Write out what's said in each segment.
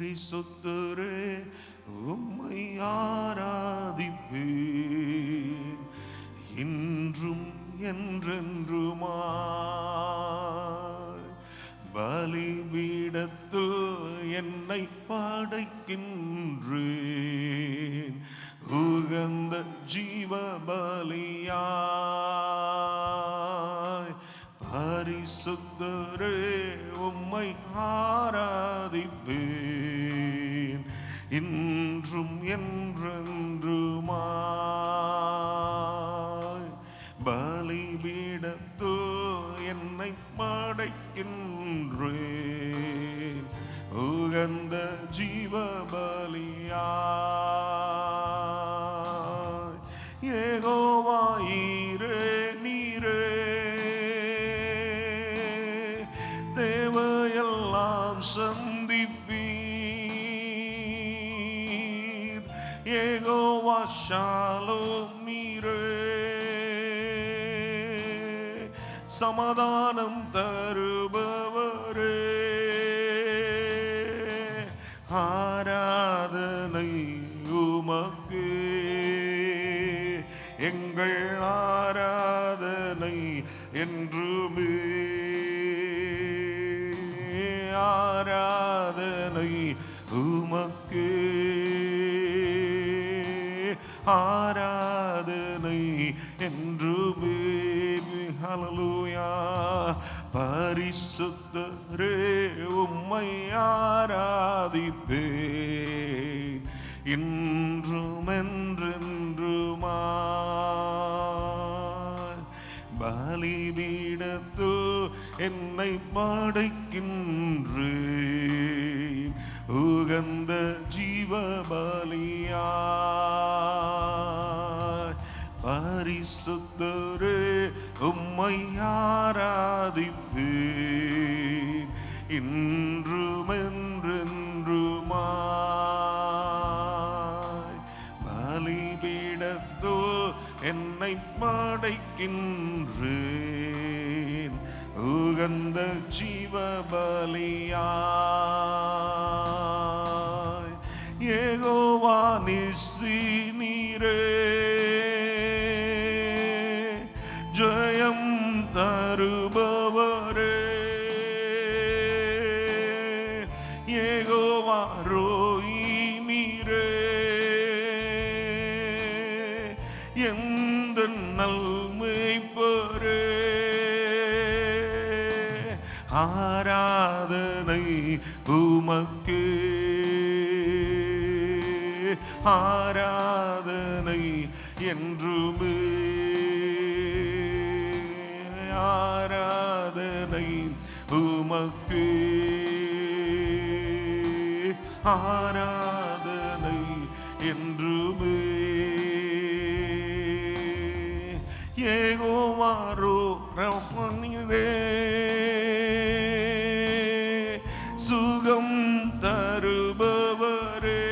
பரிசுத்தரே உம்மை ஆராதிப்பேன் இன்றும் என்றென்றுமாய். பலிபீடத்தில் என்னை படைக்கின்றேன் உகந்த ஜீவ பலியாய். பரிசுத்தரே உம்மை ஆராதிப்பேன் இன்றும் என்றென்றுமாய். பலிபீடத்தில் என்னை படைக்கின்றேன் உகந்த ஜீவ பலியாய். யெகோவா ஈரே நீரே தேவையெல்லாம் சந்திப்பீர். யெகோவா ஷாலோம் நீரே சமாதானம் தருபவரே. ஆராதனை உமக்கு எங்கள் ஆராதனை என்றுமே. ஆராதனை உமக்கு ஆராதனை என்றுமே. ஹல்லேலூயா. பரிசுத்தரே உம்மை ஆராதிப்பேன் இன்றும் என்றென்றுமாய். பலிபீடத்தில் என்னை படைக்கின்றேன் உகந்த ஜீவ பலியாய். பரிசுத்தரே உம்மை ஆராதிப்பேன் இன்றும் என்றென்றுமாய். பலிபீடத்தில் என்னை படைக்கின்றேன் உகந்த ஜீவ பலியாய். யெகோவா நிசி நீரே ஜெயம் தருபவரே. யெகோவா ரோயி நீரே எந்த நல்மேய்ப்பரே. ஆராதனை உமக்கு ஆராதனை என்றுமே. ஆராதனை உமக்கு ஆராதனை என்றுமே. யெகோவா ரஃபா சுகம் தருபவரே.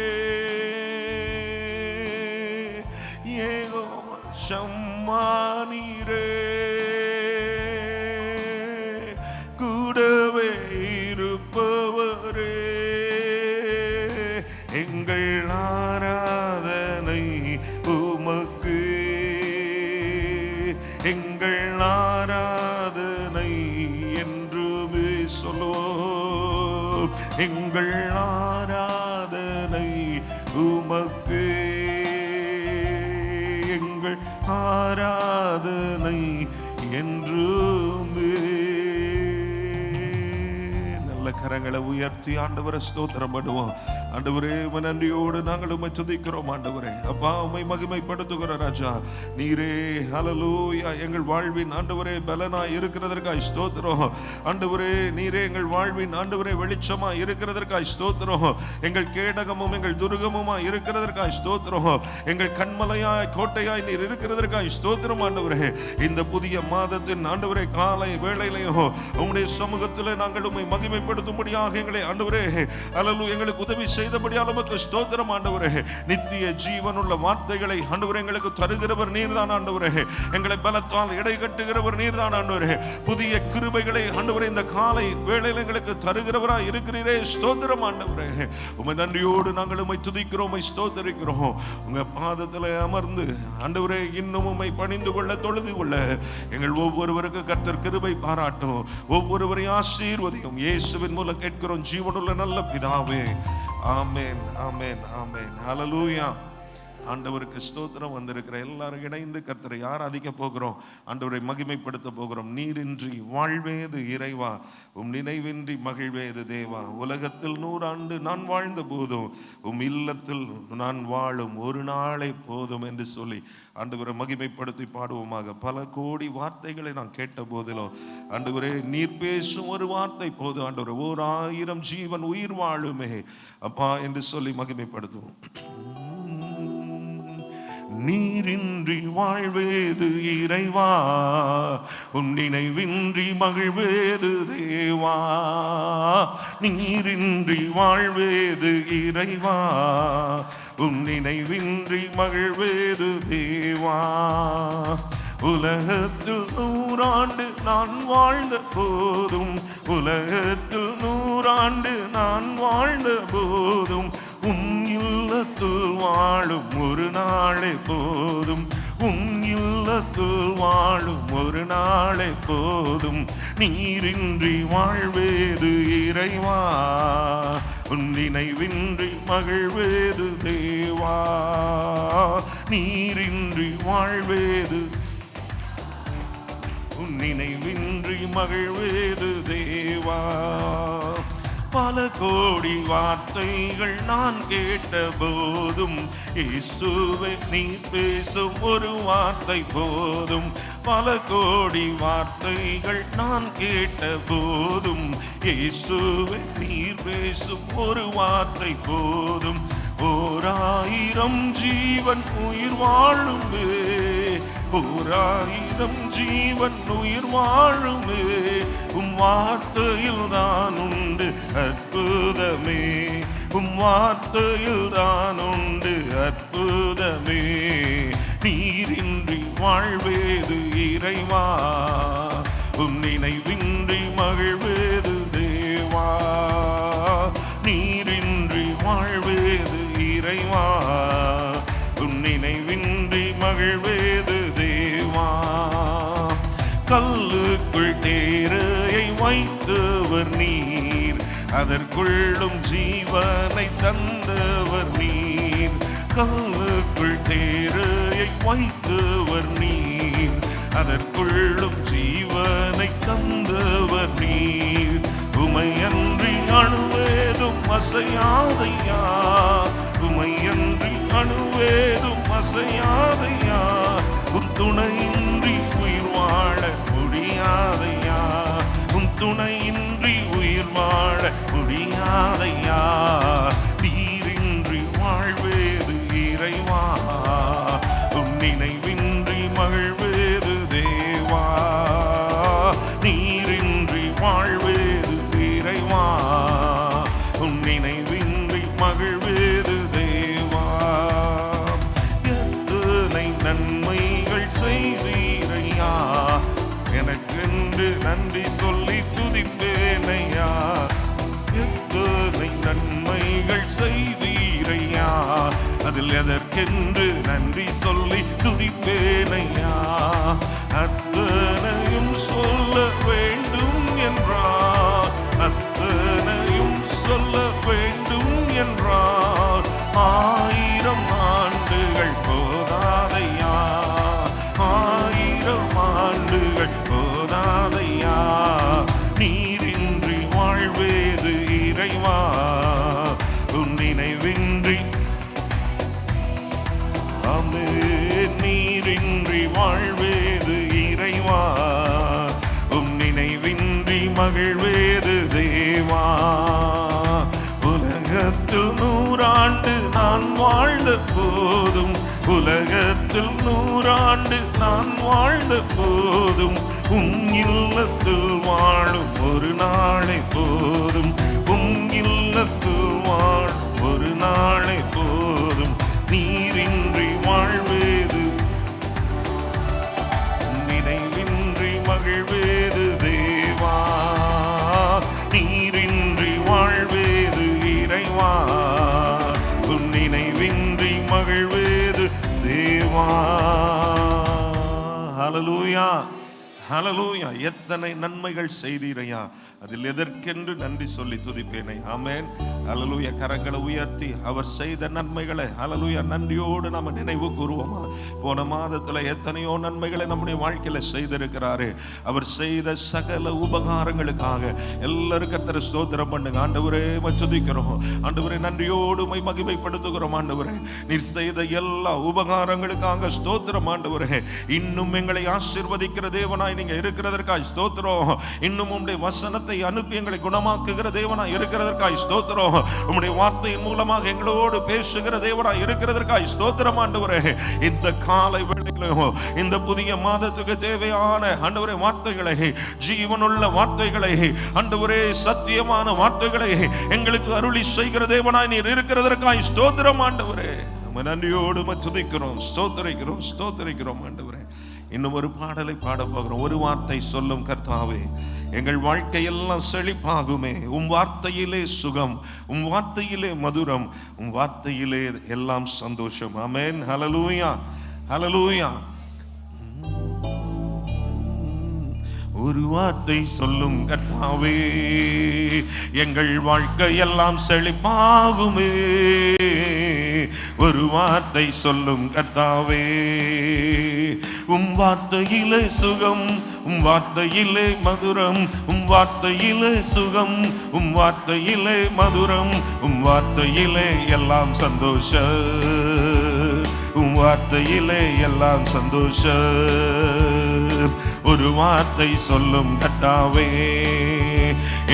யெகோவா ஷம்மா நீரே கூடவே இருப்பவரே. எங்கள் ஆராதனை உமக்கு எங்கள் ஆராதனை என்றுமே சொல்லுவோம். எங்கள் ஆராதனை உமக்கு எங்கள் ஆராதனை என்றுமே. நல்ல கரங்களை உயர்த்தி ஆண்டவரை ஸ்தோத்திரம் பண்ணுவோம். ஆண்டவரே நன்றியோடு நாங்கள் உம்மை துதிக்கிறோம். ஆண்டவரே அப்பா உம்மை மகிமைப்படுத்துகிறோம் ராஜா. நீரே ஹல்லேலூயா எங்கள் வாழ்வின் ஆண்டவரே பலனாய் இருக்கிறதற்காய் ஸ்தோத்திரம். ஆண்டவரே நீரே எங்கள் வாழ்வின் ஆண்டவரே வெளிச்சமாய் இருக்கிறதற்காய் ஸ்தோத்திரம். எங்கள் கேடகமும் எங்கள் துர்கமுமாய் இருக்கிறதற்காய் ஸ்தோத்திரம். எங்கள் கண்மலையாய் கோட்டையாய் நீர் இருக்கிறதற்காய் ஸ்தோத்திரம். ஆண்டவரே இந்த புதிய மாதத்தின் ஆண்டவரே காலை வேளையிலையும் உம்முடைய சமூகத்தில் நாங்கள் உம்மை மகிமைப்படுத்தும் வரும்படியாக எங்களை ஆண்டவரே அல்லேலூயா எங்களுக்கு உதவி செய்தபடியால் உமக்கு ஸ்தோத்திரம் ஆண்டவரே. நித்திய ஜீவனுள்ள வார்த்தைகளை ஆண்டவரே எங்களுக்கு தருகிறவர் நீர்தான் ஆண்டவரே. எங்களை பலத்தால் இடை கட்டுகிறவர் நீர்தான் ஆண்டவரே. புதிய கிருபைகளை ஆண்டவரே இந்த காலை வேளையில் எங்களுக்கு தருகிறவராய் இருக்கிறீரே. ஸ்தோத்திரம் ஆண்டவரே. உம்மை நன்றியோடு நாங்கள் உம்மை துதிக்கிறோம், உம்மை ஸ்தோத்திரிக்கிறோம். உங்க பாதத்தில் அமர்ந்து ஆண்டவரே இன்னும் உம்மை பணிந்து கொள்ள தொழுது கொள்ள எங்கள் ஒவ்வொருவருக்கு கர்த்தர் கிருபை பாராட்டும். ஒவ்வொருவரையும் ஆசீர்வதியும். இயேசுவின் மூலம் கேட்கிறோம் ஜீவனுள்ள நல்ல பிதாவே. ஆமென், ஆமென், ஆமென். ஹல்லேலூயா. ஆண்டவருக்கு ஸ்தோத்திரம். வந்திருக்கிற எல்லாரும் இணைந்து கர்த்தரை ஆராதிக்க போகிறோம். ஆண்டவரை மகிமைப்படுத்த போகிறோம். நீரின்றி வாழ்வேது இறைவா, உம் நினைவின்றி மகிழ்வேது தேவா. உலகத்தில் 100 ஆண்டு நான் வாழ்ந்த போதும் உம் இல்லத்தில் நான் வாழும் ஒரு நாளே போதும் என்று சொல்லி ஆண்டவரை மகிமைப்படுத்தி பாடுவோமாக. பல கோடி வார்த்தைகளை நான் கேட்ட போதிலும் ஆண்டவரே நீர் பேசும் ஒரு வார்த்தை போதும் ஆண்டவரே. 1000 ஜீவன் உயிர் வாழுமே அப்பா என்று சொல்லி மகிமைப்படுத்துவோம். நீரின்றி வாழ்வேது இறைவா, உன் நினைவின்றி மகிழ்வேது தேவா. நீரின்றி வாழ்வேது இறைவா, உன் நினைவின்றி மகிழ்வேது தேவா. உலகத்தில் 100 ஆண்டு நான் வாழ்ந்த போதும், உலகத்தில் 100 ஆண்டு நான் வாழ்ந்த போதும் உன் இல்லத்தில் வாழும் ஒரு நாளே போதும். உன் இல்லத்தில் வாழும் ஒரு நாளே போதும். நீரின்றி வாழ்வேது இறைவா, உன் நினைவின்றி மகிழ்வேது தேவா. நீரின்றி வாழ்வேது, உன் நினைவின்றி மகிழ்வேது தேவா. பல கோடி வார்த்தைகள் நான் கேட்ட போதும் இயேசுவே நீ பேசும் ஒரு வார்த்தை போதும். பல கோடி வார்த்தைகள் நான் கேட்ட போதும் இயேசுவே நீ பேசும் ஒரு வார்த்தை போதும். 1000 ஜீவன் உயிர் வாழுமே, 1000 ஜீவன் உயிர் வாழுமே. உம் வார்த்தையில் தான் உண்டு அற்புதமே, உம் வார்த்தையில் தான் உண்டு அற்புதமே. நீரின்றி வாழ்வேது இறைவா, உம் நினைவின்றி மகிழ்வேது தேவா. நீரின்றி வாழ்வேது இறைவா, உம் நினைவின்றி மகிழ்வேது தேவா. கல்லுக்குள் தேரையை வைத்தவர் நீர், அதற்குள்ளும் ஜீவனை தந்தவர் நீர். கல்லுக்குள் தேரையை வைத்தவர் நீர், அதற்குள்ளும் ஜீவனை தந்தவர் நீர். உமையன்றி அணுவேதும் அசையாதையா, உமையன்றி அணுவேதும் அசையாதையா. உன் துணையின்றி உயிர் வாழ முடியாதையா, உன் துணையின்றி உயிர் வாழ முடியாதையா. நீரின்றி வாழ்வேது இறைவா, உன் நினைவின்றி மகிழ்வேது தேவா. நீரின்றி வாழ்வேது இறைவா, உன் நினைவின்றி மகிழ்வேது தேவா. எத்தனை நன்மைகள் செய்தீரையா, எனக்கென்று நன்றி சொல்லி துதிப்பேனையா. எத்தனை நன்மைகள் செய்தீரையா, அதில் எதற்கென்று நன்றி சொல்லி துதிப்பேனையா. அத்தனையும் சொல்ல வேண்டும் என்றார், அத்தனையும் சொல்ல வேண்டும் என்றார். 1000 ஆண்டுகள் போதாதையா, 1000 ஆண்டுகள் போதாதையா. நீரின்றி வாழ்வேது இறைவா, உன் நினைவின்றி நீரின்றி வாழ்வேது இறைவா, உம் நினைவின்றி மகிழ்வேது தேவா. உலகத்தில் 100 ஆண்டு நான் வாழ்ந்த போதும், உலகத்தில் 100 ஆண்டு நான் வாழ்ந்த போதும் உம் இல்லத்தில் வாழும் ஒரு நாளே போதும். இல்லத்தில் வாழ் ஒரு நாளை போதும், நீரின்றி வாழ்வேது, நினைவின்றி மகிழ்வேது தேவா, நீரின்றி வாழ்வேது இறைவா, உன் நினைவின்றி மகிழ்வேது தேவா. ஹல்லேலூயா, ஹல்லேலூயா. எத்தனை நன்மைகள் செய்தீரையா, அதில் எதற்கென்று நன்றி சொல்லி துதிப்பேனே. ஆமென். ஹல்லேலூயா. கரங்களை உயர்த்தி அவர் செய்த நன்மைகளை ஹல்லேலூயா நன்றியோடு நம்ம நினைவு கூறுவோமா. போன மாதத்துல எத்தனையோ நன்மைகளை நம்முடைய வாழ்க்கையில செய்திருக்கிறாரு. அவர் செய்த சகல உபகாரங்களுக்காக எல்லாரும் கர்த்தரை ஸ்தோத்திரம் பண்ணுங்க. ஆண்டவரே துதிக்கிறோம், ஆண்டவரே நன்றியோடு மகிமைப்படுத்துகிறோம். ஆண்டவரே நீர் செய்த எல்லா உபகாரங்களுக்காக ஸ்தோத்திரம். ஆண்டவரே இன்னும் எங்களை ஆசீர்வதிக்கிற தேவனாய் நீங்க இருக்கிறதற்காய் ஸ்தோத்திரம். இன்னும் உம்முடைய வசனத்தை அனுப்பி எங்களை குணமாக்குகிற தேவனாய் இருக்கிறதற்காய் ஸ்தோத்திரம். உம்முடைய வார்த்தையின் மூலமாக எங்களோடு பேசுகிற தேவனாய் இருக்கிறதற்காய் ஸ்தோத்திரம். ஆண்டவரே இந்த காலை வேளையிலும் இந்த புதிய மாதத்துக்கு தேவையான ஆண்டவரே வார்த்தைகளை, ஜீவனுள்ள வார்த்தைகளை, ஆண்டவரே சத்தியமான வார்த்தைகளை எங்களுக்கு அருளி செய்கிற தேவனாய் நீர் இருக்கிறதற்காய் ஸ்தோத்திரம். ஆண்டவரே நன்றியோடு துதிக்கிறோம், ஸ்தோத்திரிக்கிறோம், ஸ்தோத்திரிக்கிறோம். ஆண்டவரே இன்னும் ஒரு பாடலை பாட போகிறோம். ஒரு வார்த்தை சொல்லும் கர்த்தாவே, எங்கள் வாழ்க்கையெல்லாம் செழிப்பாகுமே, உம் வார்த்தையிலே சுகம், உம் வார்த்தையிலே மதுரம், உம் வார்த்தையிலே எல்லாம் சந்தோஷம். ஆமென். ஹல்லேலூயா, ஹல்லேலூயா. ஒரு வார்த்தை சொல்லும் கர்த்தாவே, எங்கள் வாழ்க்கையெல்லாம் செழிப்பாகுமே, ஒரு வார்த்தை சொல்லும் கர்த்தாவே, உம் வார்த்தையிலே சுகம், உம் வார்த்தையிலே மதுரம், உம் வார்த்தையிலே சுகம், உம் வார்த்தையிலே மதுரம், உம் வார்த்தையிலே எல்லாம் சந்தோஷம், உம் வார்த்தையிலே எல்லாம் சந்தோஷம். ஒரு வார்த்தை சொல்லும் கர்த்தாவே,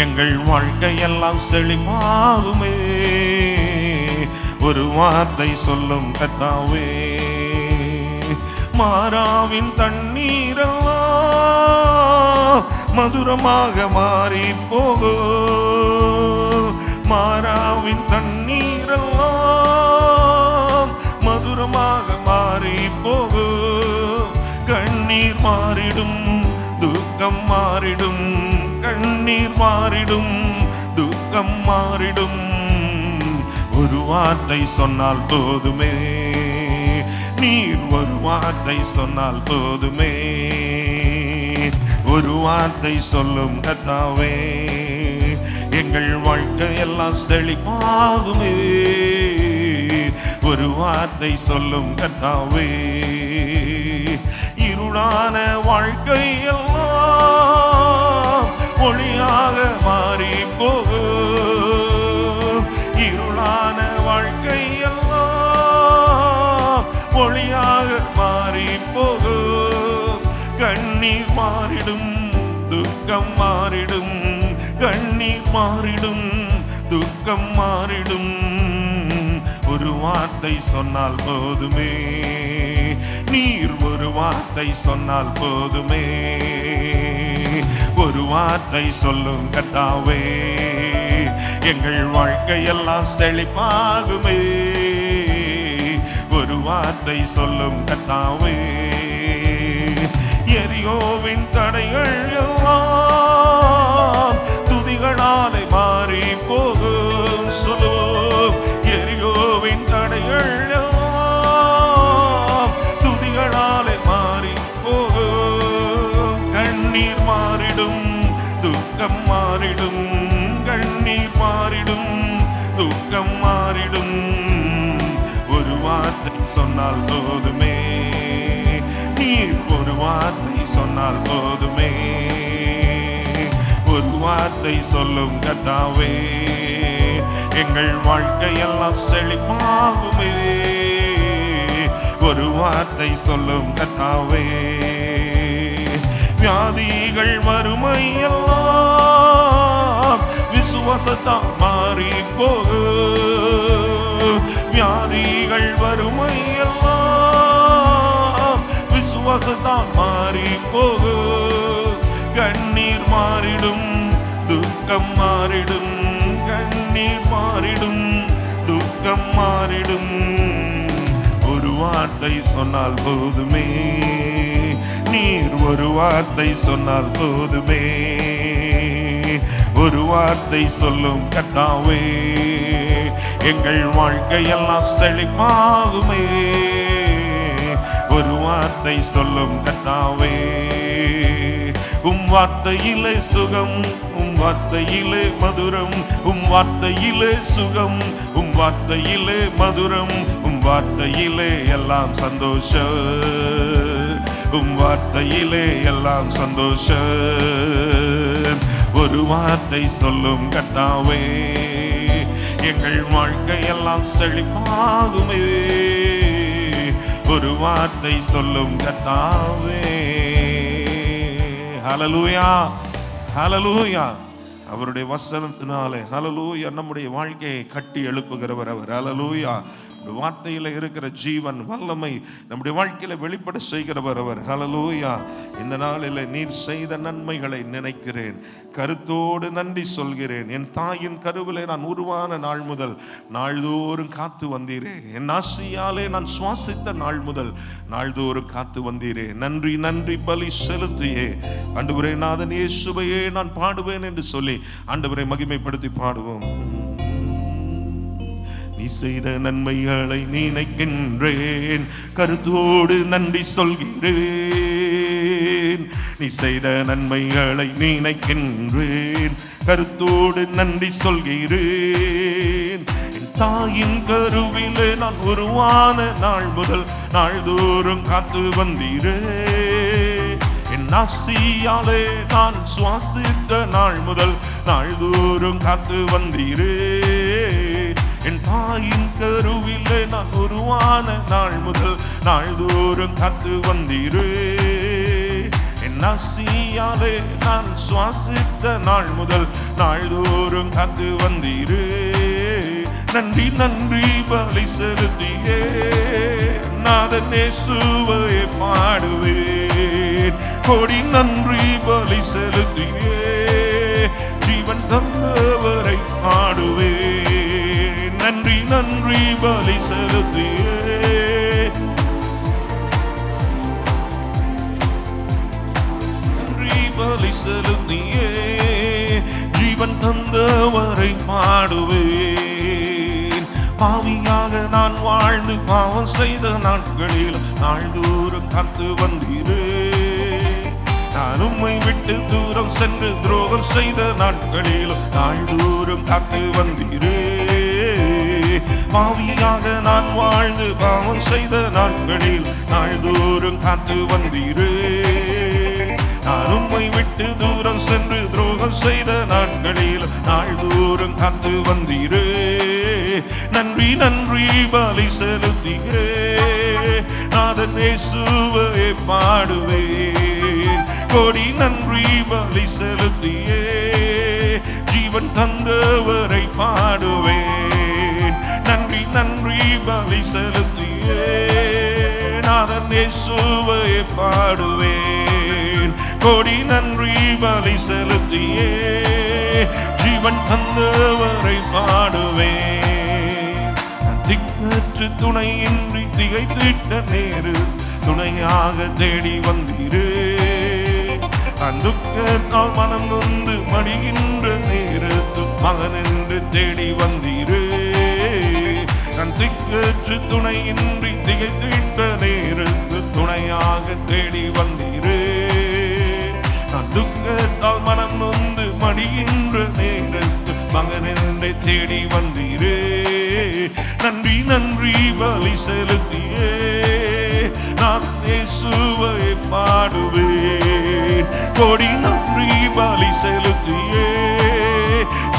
எங்கள் வாழ்க்கையெல்லாம் செழிப்பாகுமே, ஒரு வார்த்தை சொல்லும் கர்த்தாவே. மாறாவின் தண்ணீரெல்லாம் மதுரமாக மாறி போகும், மாறாவின் தண்ணீரெல்லாம் மதுரமாக மாறி போகும். கண்ணீர் மாறிடும், துக்கம் மாறிடும், கண்ணீர் மாறிடும், துக்கம் மாறிடும். ஒரு வார்த்தை சொன்னால் போதுமே, நீர் ஒரு வார்த்தை சொன்னால் போதுமே, ஒரு வார்த்தை சொல்லும் கர்த்தாவே, எங்கள் வாழ்க்கை எல்லாம் செழிப்பாகுமே, ஒரு வார்த்தை சொல்லும் கர்த்தாவே. இருளான வாழ்க்கை எல்லாம் ஒளியாக மாறி போகும், இருளான வாழ்க்கை எல்லாம் ஒளியாக மாறி போகும். கண்ணீர் மாறிடும், துக்கம் மாறிடும், கண்ணீர் மாறிடும், துக்கம் மாறிடும். ஒரு வார்த்தை சொன்னால் போதுமே, நீர் ஒரு வார்த்தை சொன்னால் போதுமே, ஒரு வார்த்தை சொல்லும் கர்த்தாவே, எங்கள் வாழ்க்கையெல்லாம் செழிப்பாகுமே, ஒரு வார்த்தை சொல்லும் கர்த்தாவே. எரியோவின் தடைகள் எல்லாம் துதிகளாலே மாறி போகும். சொல்லுவோம், எரியோவின் தடைகள் எல்லாம் துதிகளாலே மாறி போகும். கண்ணீர் மாறிடும், துக்கம் மாறிடும், கண்ணீர் மாறிடும், துக்கம் மாறிடும். ஒரு வார்த்தை சொன்னால் போதுமே, நீர் ஒரு வார்த்தை சொன்னால் போதுமே, ஒரு வார்த்தை சொல்லும் கர்த்தாவே, எங்கள் வாழ்க்கையெல்லாம் செழிப்பாகுமே, ஒரு வார்த்தை சொல்லும் கர்த்தாவே. வியாதிகள் வறுமை எல்லாம் விசுவாசத்தால் மாறி போகும், வியாதிகள் வறுமை எல்லாம் விசுவாசத்தால் மாறி போகும். கண்ணீர் மாறிடும், துக்கம் மாறிடும், கண்ணீர் வார்த்தை சொன்னால் போதுமே, நீர் ஒரு வார்த்தை சொன்னால் போதுமே, ஒரு வார்த்தை சொல்லும் கர்த்தாவே, எங்கள் வாழ்க்கையெல்லாம் செழிப்பாகுமே. ஒரு வார்த்தை சொல்லும் கர்த்தாவே, உம் வார்த்தையிலே சுகம், உம் வார்த்தையிலே மதுரம், உம் வார்த்தையிலே சுகம், உம் வார்த்தையிலே மதுரம், உம் வார்த்தையிலே எல்லாம் சந்தோஷம், உம் வார்த்தையிலே எல்லாம் சந்தோஷம். ஒரு வார்த்தை சொல்லும் கர்த்தாவே, எங்கள் வாழ்க்கையெல்லாம் செழிப்பாகுமே. ஒரு வார்த்தை சொல்லும் கர்த்தாவே. ஹல்லேலூயா, ஹல்லேலூயா. அவருடைய வசனத்தினாலே ஹல்லேலூயா நம்முடைய வாழ்க்கையை கட்டி எழுப்புகிறவர் அவர். ஹல்லேலூயா. வார்த்தையில இருக்கிற ஜீவன் வல்லமை நம்முடைய வாழ்க்கையில வெளிப்பட செய்கிறவர் அவர். ஹல்லேலூயா. இந்த நாளில் நீர் செய்த நன்மைகளை நினைக்கிறேன், கருத்தோடு நன்றி சொல்கிறேன். என் தாயின் கருவிலே நான் உருவான நாள் முதல் நாள்தோறும் காத்து வந்தீரே, என் ஆசியாலே நான் சுவாசித்த நாள் முதல் நாள்தோறும் காத்து வந்தீரே. நன்றி நன்றி பலி செலுத்தியே ஆண்டவரே, நாதன் இயேசுவையே நான் பாடுவேன் என்று சொல்லி ஆண்டவரை மகிமைப்படுத்தி பாடுவோம். நீ செய்த நன்மைகளை நினைக்கின்றேன், கருத்தோடு நன்றி சொல்கிறேன். நீ செய்த நன்மைகளை நினைக்கின்றேன், கருத்தோடு நன்றி சொல்கிறேன். என் தாயின் கருவிலே நான் உருவான நாள் முதல் நாள்தோறும் காத்து வந்தீரே, என் ஆசியாலே நான் சுவாசித்த நாள் முதல் நாள்தோறும் காத்து வந்தீரே. என் தாயின் கருவிலே நான் உருவான நாள் முதல் நாள்தோறும் காத்து வந்தீரே, என் ஆசியாலே நான் சுவாசித்த நாள் முதல் நாள்தோறும் காத்து வந்தீரே. நன்றி நன்றி பலி செலுத்தியே நாதன் இயேசுவை பாடுவேன். கோடி நன்றி பலி செலுத்தியே ஜீவன் தந்தவரை பாடுவேன். நன்றி நன்றி பலி செலுத்தியே, நன்றி பலி செலுத்தியே ஜீவன் தந்தவரை பாடுவேன். பாவியாக நான் வாழ்ந்து பாவம் செய்த நாட்களில் நாள்தோறும் காத்து வந்தீரே. நான் உம்மை விட்டு தூரம் சென்று துரோகம் செய்த நாட்களில் நாள்தோறும் காத்து வந்தீரே. பாவியாக நான் வாழ்ந்து பாவம் செய்த நாட்களில் நாள்தோறும் காத்து வந்தீரே. நான் உம்மை விட்டு தூரம் சென்று துரோகம் செய்த நாட்களில் நாள்தோறும் காத்து வந்தீரே. நன்றி நன்றி பலி செலுத்தியே நாதன் இயேசுவை பாடுவேன். கோடி நன்றி பலி செலுத்தியே ஜீவன் தந்தவரை பாடுவேன். நன்றி நன்றி பலி செலுத்தியே நாதன் இயேசுவை பாடுவேன். கோடி நன்றி பலி செலுத்தியே ஜீவன் தந்தவரை பாடுவேன். திக்கற்று துணையின்றி திகைத்திட்ட நேரு துணையாக தேடி வந்தீரே. நான் துக்கத்தால் மனம் நொந்து மடிகின்ற நேரத்து மகன் என்று தேடி வந்தீரே. நான் திக்கற்று துணையின்றி திகைத்திட்ட நேரத்து துணையாக தேடி வந்தீரே. நான் துக்கத்தால் மனம் நொந்து மடிகின்ற நேரத்து மகன் என்று தேடி வந்தீரே. நன்றி நன்றி பலி செலுத்தியே நான் இயேசுவை பாடுவேன். கோடி நன்றி பலி செலுத்தியே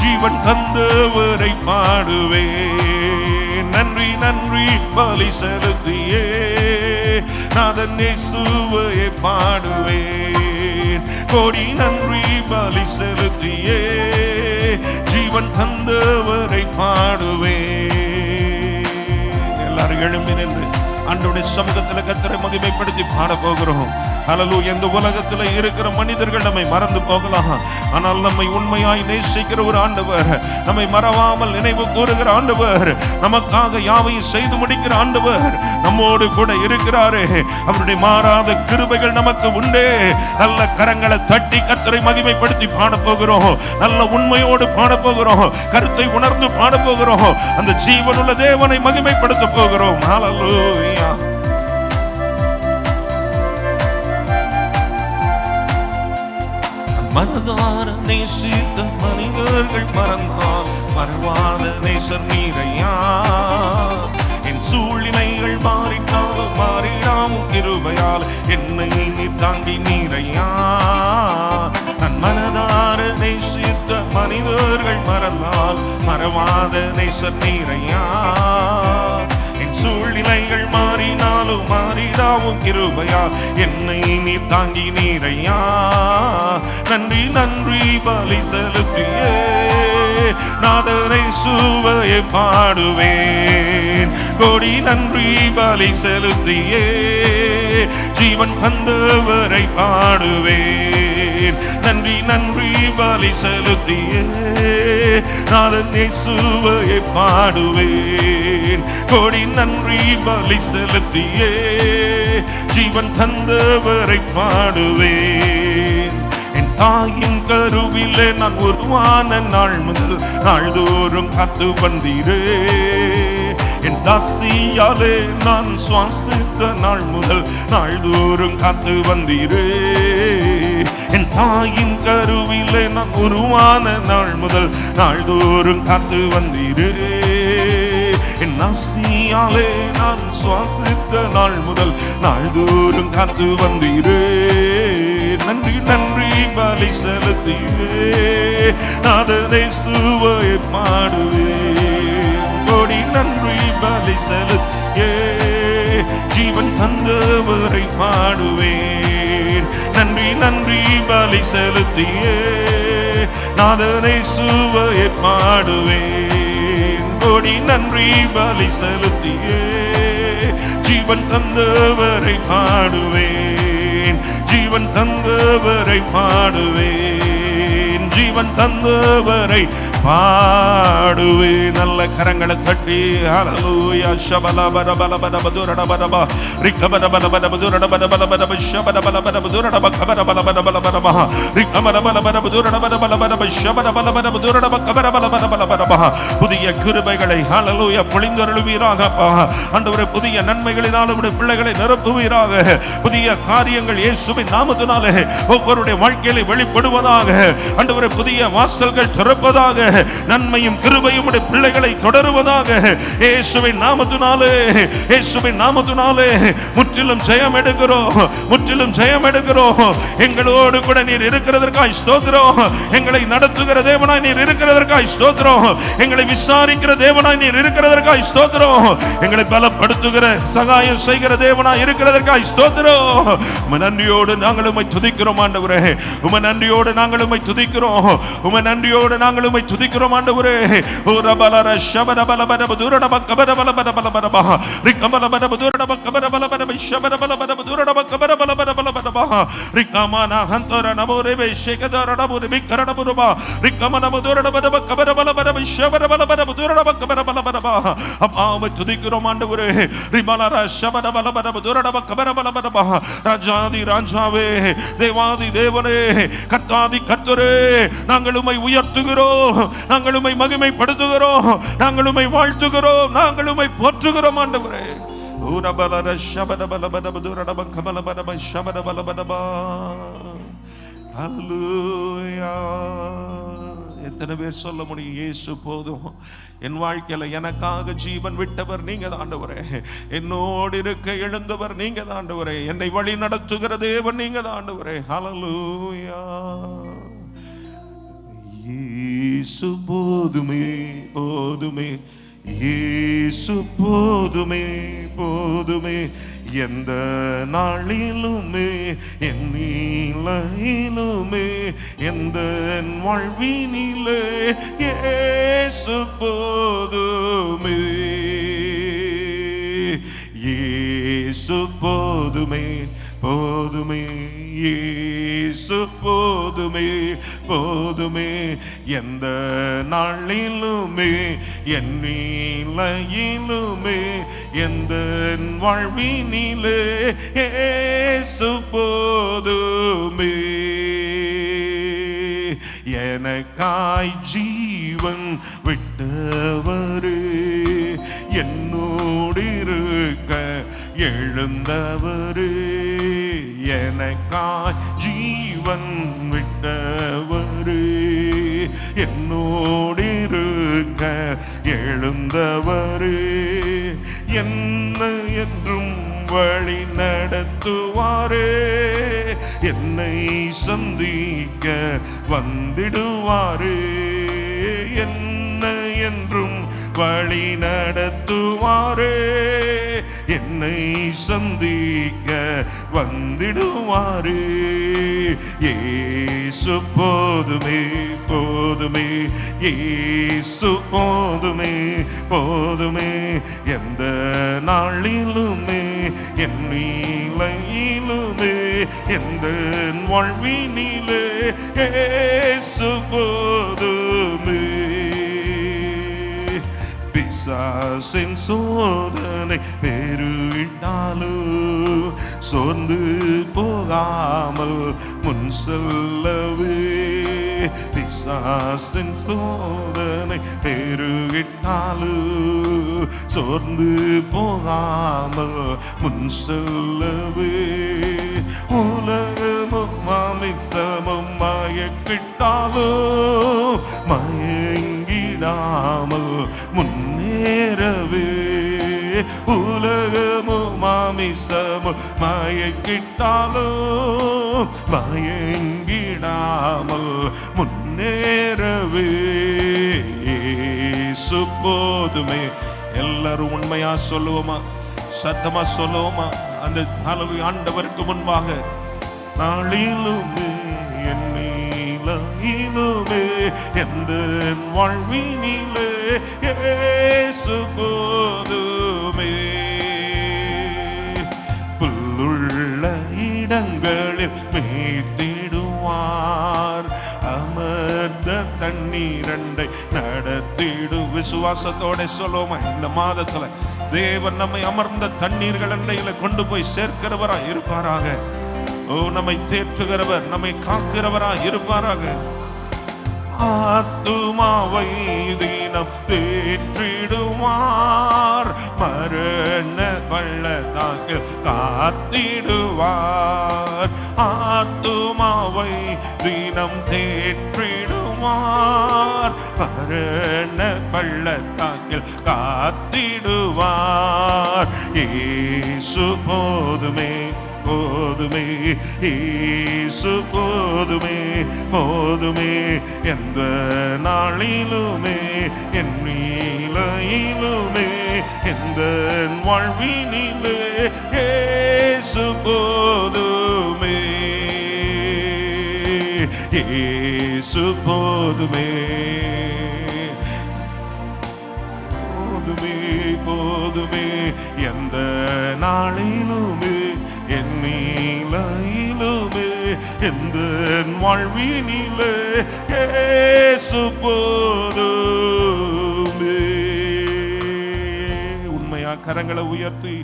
ஜீவன் தந்தவரை பாடுவேன். நன்றி நன்றி பலி செலுத்தியே நாதன் இயேசுவை பாடுவேன். கோடி நன்றி பலி செலுத்தியே ஜீவன் தந்தவரை பாடுவேன். எல்லாரும் எழும்பி நின்று ஆண்டவருடைய சமூகத்தில் கர்த்தரை மகிமைப்படுத்தி பாட போகிறோம். ஹல்லேலூயா. இந்த உலகத்தில் இருக்கிற மனிதர்கள் நம்மை மறந்து போகலாம், ஆனால் நம்மை உண்மையாய் நேசிக்கிற ஒரு ஆண்டவர், நம்மை மறவாமல் நினைவு கூறுகிற ஆண்டவர், நமக்காக யாவையும் செய்து முடிக்கிற ஆண்டவர் நம்மோடு கூட இருக்கிறாரே. அவருடைய மாறாத கிருபைகள் நமக்கு உண்டே. நல்ல கரங்களை தட்டி கர்த்தரை மகிமைப்படுத்தி பாட போகிறோம். நல்ல உண்மையோடு பாட போகிறோம். கருத்தை உணர்ந்து பாட போகிறோம். அந்த ஜீவனுள்ள தேவனை மகிமைப்படுத்த போகிறோம். ஹல்லேலூயா. மனதார நேசித்த மனிதர்கள் மறந்தால் மறவாத நேசர் நீரையா. என் சூழ்நிலைகள் மாறினாலும் மாறிடாமும் கிருபையால் என்னை நீர் தாங்கி நீரையா. நான் மனதார நேசித்த மனிதர்கள் மறந்தால் மறவாத நேசர் நீரையா. என் சூழ்நிலைகள் மாறினாலும் மாறிடாவும் கிருபையால் என்னை நீர் தாங்கி நீரையா. நன்றி நன்றி பலி செலுத்தியே நாதனை சுவையை பாடுவேன். கோடி நன்றி பலி செலுத்தியே ஜீவன் தந்தவரை பாடுவேன். நன்றி நன்றி பலி செலுத்தியே நாதனை சுவையை பாடுவேன். கோடி நன்றி பலி செலுத்தியே ஜீவன் தந்தவரை பாடுவேன். என் தாயின் கருவிலே நான் உருவான நாள் முதல் நாள்தோறும் காத்து வந்தீரே. என் தாசியாலே நான் சுவாசித்த நாள் முதல் நாள்தோறும் காத்து வந்தீரே. என் தாயின் கருவிலே நான் உருவான நாள் முதல் நாள்தோறும் காத்து வந்தீரே. என் ஆசியாலே நான் சுவாசித்த நாள் முதல் நாள்தோறும் காத்து வந்தீரே. நன்றி நன்றி பலி செலுத்தியே நாதனை சுவையை பாடுவேன். கோடி நன்றி பலி செலுத்தியே ஜீவன் தந்தவரை பாடுவேன். நன்றி நன்றி பலி செலுத்தியே நாதனை சுவையை பாடுவேன். கோடி நன்றி பலி செலுத்தியே ஜீவன் தந்தவரை பாடுவேன். ஜீவன் தந்தவரை பாடுவேன். ஜீவன் தந்தவரை பாடுவேன். நல்ல கரங்களை தட்டி ஹல்லேலூயா. ஷபலபரபலபரபதுரடபரப ரிக்கபரபலபரபதுரடபரபரப ஷபலபரபரபதுரடப கபரபலபரபரப ரிக்கபரபலபரபதுரடபரபரப ஷபலபரபரபதுரடப கபரபலபரபரப. புதிய கிருபைகளை ஹல்லேலூயா பொழிந்தருளுவீராக. ஆண்டவரே, புதிய நன்மைகளினால் உம்முடைய பிள்ளைகளை நிரப்புவீராக. புதிய காரியங்கள் இயேசுவின் நாமத்தினாலே ஒவ்வொருடைய வாழ்க்கையிலே வெளிப்படுவதாக. ஆண்டவரே, புதிய வாசல்கள் திறப்பதாக. நன்மையும் கிருபையும் உடைய பிள்ளைகளை தொடருவதாக. இயேசுவின் நாமத்தினாலே, இயேசுவின் நாமத்தினாலே முற்றிலும் ஜெயம் எடுக்கிறோம். முற்றிலும் ஜெயம் எடுக்கிறோம். எங்களோடு கூட நீர் இருக்கிறதற்காய் ஸ்தோத்திரம். எங்களை நடத்துகிற தேவனாய் நீர் இருக்கிறதற்காய் ஸ்தோத்திரம். எங்களை விசாரிக்கிற தேவனாய் நீர் இருக்கிறதற்காய் ஸ்தோத்திரம். எங்களை பலப்படுத்துகிற சகாயம் செய்கிற தேவனாய் இருக்கிறதற்காய் ஸ்தோத்திரம். உம்மை நன்றியோடு நாங்கள் உம்மை துதிக்கிறோம் ஆண்டவரே. உம்மை நன்றியோடு நாங்கள் உம்மை துதிக்கிறோம். உம்மை நன்றியோடு நாங்கள் உம்மை துதிக்கிறோம் ஆண்டவரே. ஓ ரபலர ஷபரபலபர துரடப கபரபலபரபலபரப ரிக்கபலபர துரடப கபரபலபர ஷபரபலபர துரடப கபரபலபரபலபரப ரிக்கமானா ஹந்தர நமோரே ஷேகதரடபுர பிக்கரடபுரப ரிக்கமன துரடப கபரபலபர ஷபரபலபர துரடப கபரபலபரப. அப்பா, உம்மை துதிக்கிறோம் ஆண்டவரே. ரிமலர ஷபரபலபர துரடப கபரபலபரப. ராஜாதி ராஜாவே, தேவாதி தேவனே, கர்த்தாதி கர்த்தரே, நாங்கள் உம்மை உயர்த்துகிறோம். நாங்கள் உம்மை மகிமைப்படுத்துகிறோம். நாங்கள் உம்மை வாழ்த்துகிறோம். நாங்கள் உம்மை போற்றுகிறோம் ஆண்டவரே. ஊரபலர ஷபரபலபர துரடப கபலபரப ஷபரபலபரப. ஹல்லேலூயா. எத்தனை பேர் சொல்ல முடியும், இயேசு போதும். என் வாழ்க்கையில எனக்காக ஜீவன் விட்டவர் நீங்க தான் ஆண்டவரே. என்னோடு இருக்க எழுந்தவர் நீங்க தான் ஆண்டவரே. என்னை வழி நடத்துகிற தேவன் நீங்க தான் ஆண்டவரே. ஹல்லேலூயா. இயேசு போதுமே போதுமே, இயேசு போதுமே போதுமே, எந்த நாளிலுமே என் நிலையிலுமே எந்த வாழ்வினிலே இயேசு போதுமே. இயேசு போதுமே போதுமே, இயேசு போதுமே போதுமே, எந்த நாளிலுமே என் நிலையிலுமே எந்த வாழ்வினிலே இயேசு போதுமே. எனக்காய் ஜீவன் விட்டவரே, என்னோடு இருக்க எழுந்தவரே, எனக்காய் ஜீவன் விட்டவரே, என்னோடு இருக்க எழுந்தவரே, என்னை என்றும் வழி நடத்துவாரே, என்னை சந்திக்க வந்திடுவாரே, என்னை என்றும் வழி நடத்துவாரே, என்னை சந்திக்க வந்திடுவாரே. இயேசு போதுமே போதுமே, இயேசு போதுமே போதுமே, எந்த நாளிலுமே என் நிலையிலுமே எந்த வாழ்வினிலே இயேசு போதுமே. பிசாசின் சோதனை பெருகிட்டாலும் சோர்ந்து போகாமல் முன் செல்லவே, பிசாசின் சோதனை பெருகிட்டாலும் சோர்ந்து போகாமல் முன் செல்லவே, உலகமும் மாமிசமும் மயக்கிட்டாலும் மயங்கிடாமல் முன்னேறவே, உலகமும் மாமிசமும் மயக்கிட்டாலும் மயங்கிடாமல் முன்னேறவே. இயேசு போதுமே. எல்லாரும் உண்மையா சொல்லுவோமா, சத்தமா சொல்லுவோமா? அந்த ஆண்டவருக்கு முன்பாக நாளிலுமே என் நிலையிலுமே எந்த வாழ்வினிலே இயேசு போதுமே. புல்லுள்ள இடங்களில் மேய்த்திடுவார், அமர்ந்த தண்ணீரண்டை நடத்திடும். விசுவாசத்தோட சொல்லுவோமா? இந்த மாதத்துல தேவன் நம்மை அமர்ந்த தண்ணீர்கள் அண்டையில கொண்டு போய் சேர்க்கிறவரா இருப்பாராக. ஓ, நம்மை தேற்றுகிறவர், நம்மை காக்கிறவரா இருப்பாராக. ஆத்துமாவை தினம் தேற்றிடுவார், மரண பள்ளத்தாக்கில் காத்திடுவார். ஆத்துமாவை தினம் தேற்றிடுவார், மரண பள்ளத்தாக்கில் காத்திடுவார். இயேசு போதுமே போதுமே, இயேசு போதுமே போதுமே, எந்த நாளிலுமே என் நிலையிலுமே எந்த வாழ்வினிலே இயேசு போதுமே. இயேசு போதுமே போதுமே போதுமே, எந்த நாளிலுமே என் நிலையிலுமே எந்த வாழ்வினிலே இயேசு போதுமே. உண்மையா கரங்களை உயர்த்தி,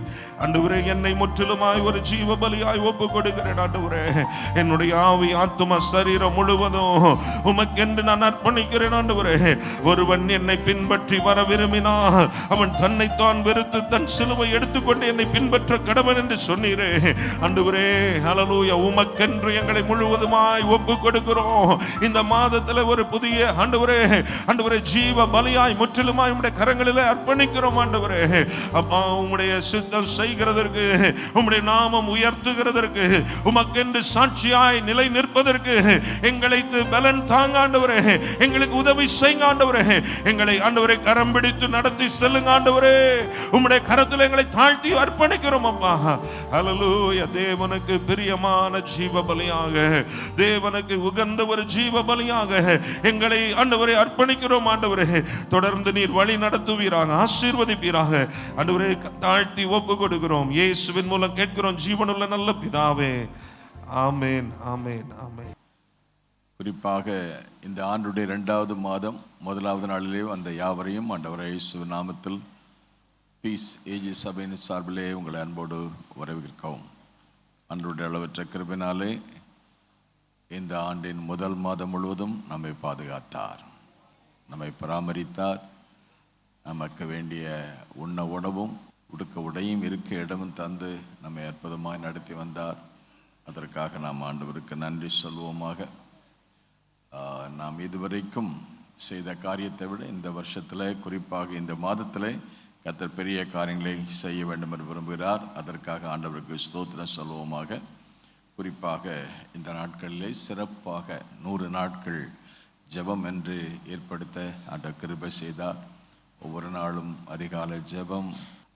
ஆண்டவரே என்னை முற்றிலுமாய் ஒரு ஜீவ பலியாய் ஒப்பு கொடுக்கிறேன். ஆண்டவரே என்னுடைய ஆவி ஆத்துமா சரீரம் முழுவதும் உமக்கென்று நான் அர்ப்பணிக்கிறேன். ஆண்டவரே ஒருவன் என்னை பின்பற்றி வர விரும்பினால் அவன் தன்னைத்தான் வெறுத்து தன் சிலுவை எடுத்துக்கொண்டு என்னை பின்பற்ற கடவன் என்று சொன்னீரே. ஆண்டவரே ஹல்லேலூயா, உமக்கென்று எங்களை முழுவதுமாய் ஒப்பு கொடுக்கிறோம். இந்த மாதத்துல ஒரு புதிய ஆண்டவரே ஜீவ பலியாய் முற்றிலுமாய் உம்முடைய கரங்களிலே அர்ப்பணிக்கிறோம். ஆண்டவரே அப்பா, உம்முடைய சித்தம் செய்கிறதற்கு, உம்முடைய நாமம் உயர்த்துகிறதற்கு, உமக்கென்று சாட்சியாய் நிலை நிற்பதற்கு எங்களுக்கு பலன் தாங்க ஆண்டவரே. எங்களுக்கு உதவி செய்யுங்க ஆண்டவரே. எங்களை ஆண்டவரே கரம் பிடித்து நடத்தி செல்லுங்க ஆண்டவரே. உம்முடைய கரத்தில் எங்களை தாழ்த்தி அர்ப்பணிக்கிறோம் அப்பா. ஹல்லேலூயா. தேவனுக்கு பிரியமான ஜீவ பலியாக, தேவனுக்கு உகந்த ஒரு ஜீவ பலியாக எங்களை ஆண்டவரே அர்ப்பணிக்கிறோம் ஆண்டவரே. தொடர்ந்து நீர் வழி நடத்துவீராக, ஆசீர்வதிப்பீராக. ஆண்டவரே தாழ்த்தி ஒப்பு கொடுக்கிறோம். இயேசுவின் மூலம் கேட்கிறோம் ஜீவனுள்ள நல்ல பிதாவே. ஆமேன், ஆமேன், ஆமேன். குறிப்பாக இந்த ஆண்டுடைய 2வது மாதம் 1வது நாளிலே அந்த யாவரையும் ஆண்டவர் இயேசு நாமத்தில் பீஸ் ஏஜி சபையின் சார்பிலே உங்களை அன்போடு வரவேற்கவும். அன்றுடைய அளவற்ற கிருபையினாலே இந்த ஆண்டின் 1 மாதம் முழுவதும் நம்மை பாதுகாத்தார், நம்மை பராமரித்தார். நமக்கு வேண்டிய உண்ண உணவும் உடுக்க உடையும் இருக்க இடமும் தந்து நம்மை அற்புதமாய் நடத்தி வந்தார். அதற்காக நாம் ஆண்டவருக்கு நன்றி சொல்வோமாக. நாம் இதுவரைக்கும் செய்த காரியத்தை விட இந்த வருஷத்தில், குறிப்பாக இந்த மாதத்தில் கர்த்தர் பெரிய காரியங்களை செய்ய வேண்டும் என்று விரும்புகிறார். அதற்காக ஆண்டவருக்கு ஸ்தோத்திரம் சொல்வோமாக. குறிப்பாக இந்த நாட்களிலே சிறப்பாக 100 நாட்கள் ஜெபம் என்று ஏற்படுத்த ஆண்டவர் கிருபை செய்தார். ஒவ்வொரு நாளும் அதிகாலை ஜெபம்,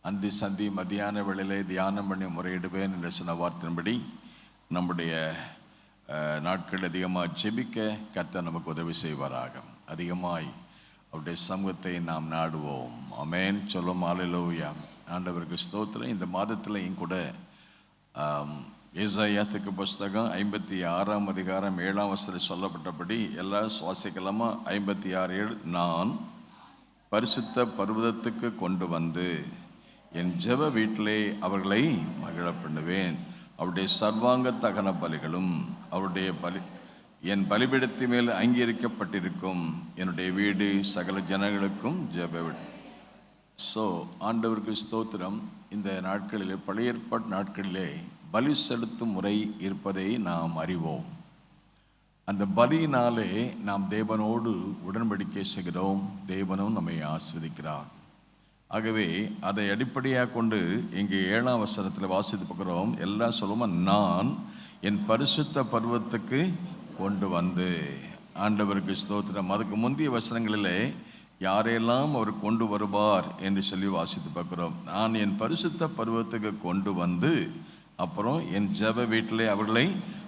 அந்தி சந்தி மத்தியான வேளையிலே தியானம் பண்ணி முறையிடுவேன் என்று சொன்ன வார்த்தையின்படி நம்முடைய நாட்கள் அதிகமாக ஜெபிக்க கர்த்தர் நமக்கு உதவி செய்வாராக. அதிகமாய் அவருடைய சமூகத்தை நாம் நாடுவோம். ஆமென் சொல்லும். அல்லேலூயா. ஆண்டவருக்கு ஸ்தோத்திரம். இந்த மாதத்திலையும் கூட ஏசாயாத்துக்கு புஸ்தகம் 56ஆம் அதிகாரம் 7ஆம் வசனத்தில் சொல்லப்பட்டபடி எல்லாம் சுவாசிக்கலாமா? 56:7. நான் பரிசுத்த பர்வதத்துக்கு கொண்டு வந்து என் ஜெப வீட்டிலே அவர்களை மகிழ பண்ணுவேன். அவருடைய சர்வாங்க தகன பலிகளும் அவருடைய என் பலிபீடத்தின் மேல் அங்கீகரிக்கப்பட்டிருக்கும். என்னுடைய வீடு சகல ஜனங்களுக்கும் ஜெப வீடு. ஸோ ஆண்டவருக்கு ஸ்தோத்திரம். இந்த நாட்களிலே, பழைய ஏற்பாட்டு நாட்களிலே பலி செலுத்தும் முறை இருப்பதை நாம் அறிவோம். அந்த பலியினாலே நாம் தேவனோடு உடன்படிக்கை செய்கிறோம், தேவனும் நம்மை ஆசீர்வதிக்கிறார். ஆகவே அதை அடிப்படையாக கொண்டு இங்கே 7ஆம் வசனத்தில் வாசித்து பார்க்கிறோம். எல்லாம் சொல்லுமா, நான் என் பரிசுத்த பர்வத்துக்கு கொண்டு வந்து. ஆண்டவருக்கு ஸ்தோத்திரம். அதுக்கு முந்தைய வசனங்களிலே யாரெல்லாம் அவர் கொண்டு வருவார் என்று சொல்லி வாசித்து பார்க்கிறோம். நான் என் பரிசுத்த பர்வத்துக்கு கொண்டு வந்து அப்புறம் என் ஜெப வீட்டிலே அவர்களை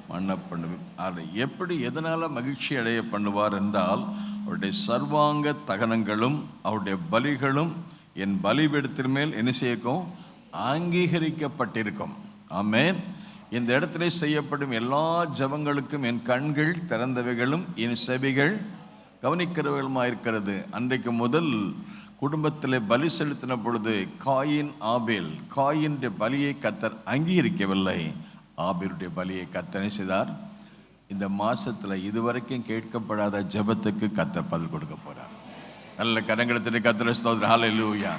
மன்ன பண்ணுவேன். அதை எப்படி எதனால் மகிழ்ச்சி அடைய பண்ணுவார் என்றால், அவருடைய சர்வாங்க தகனங்களும் அவருடைய பலிகளும் என் பலிபீடத்தின் மேல் என்ன செய்யக்கும்? அங்கீகரிக்கப்பட்டிருக்கும். ஆமென். இந்த இடத்திலே செய்யப்படும் எல்லா ஜெபங்களுக்கும் என் கண்கள் திறந்தவைகளும் என் செவிகள் கவனிக்கிறவர்களுமாக இருக்கிறது. அன்றைக்கு முதல் குடும்பத்தில் பலி செலுத்தின பொழுது காயின் பலியை கர்த்தர் அங்கீகரிக்கவில்லை. ஆபேலுடைய பலியை கர்த்தர் செய்தார். இந்த மாசத்துல இதுவரைக்கும் கேட்கப்படாத ஜெபத்துக்கு கர்த்தர் பதில் கொடுக்க போறார். நல்ல கரங்களை கர்த்தர் ஸ்தோத்திரம். ஹல்லேலூயா.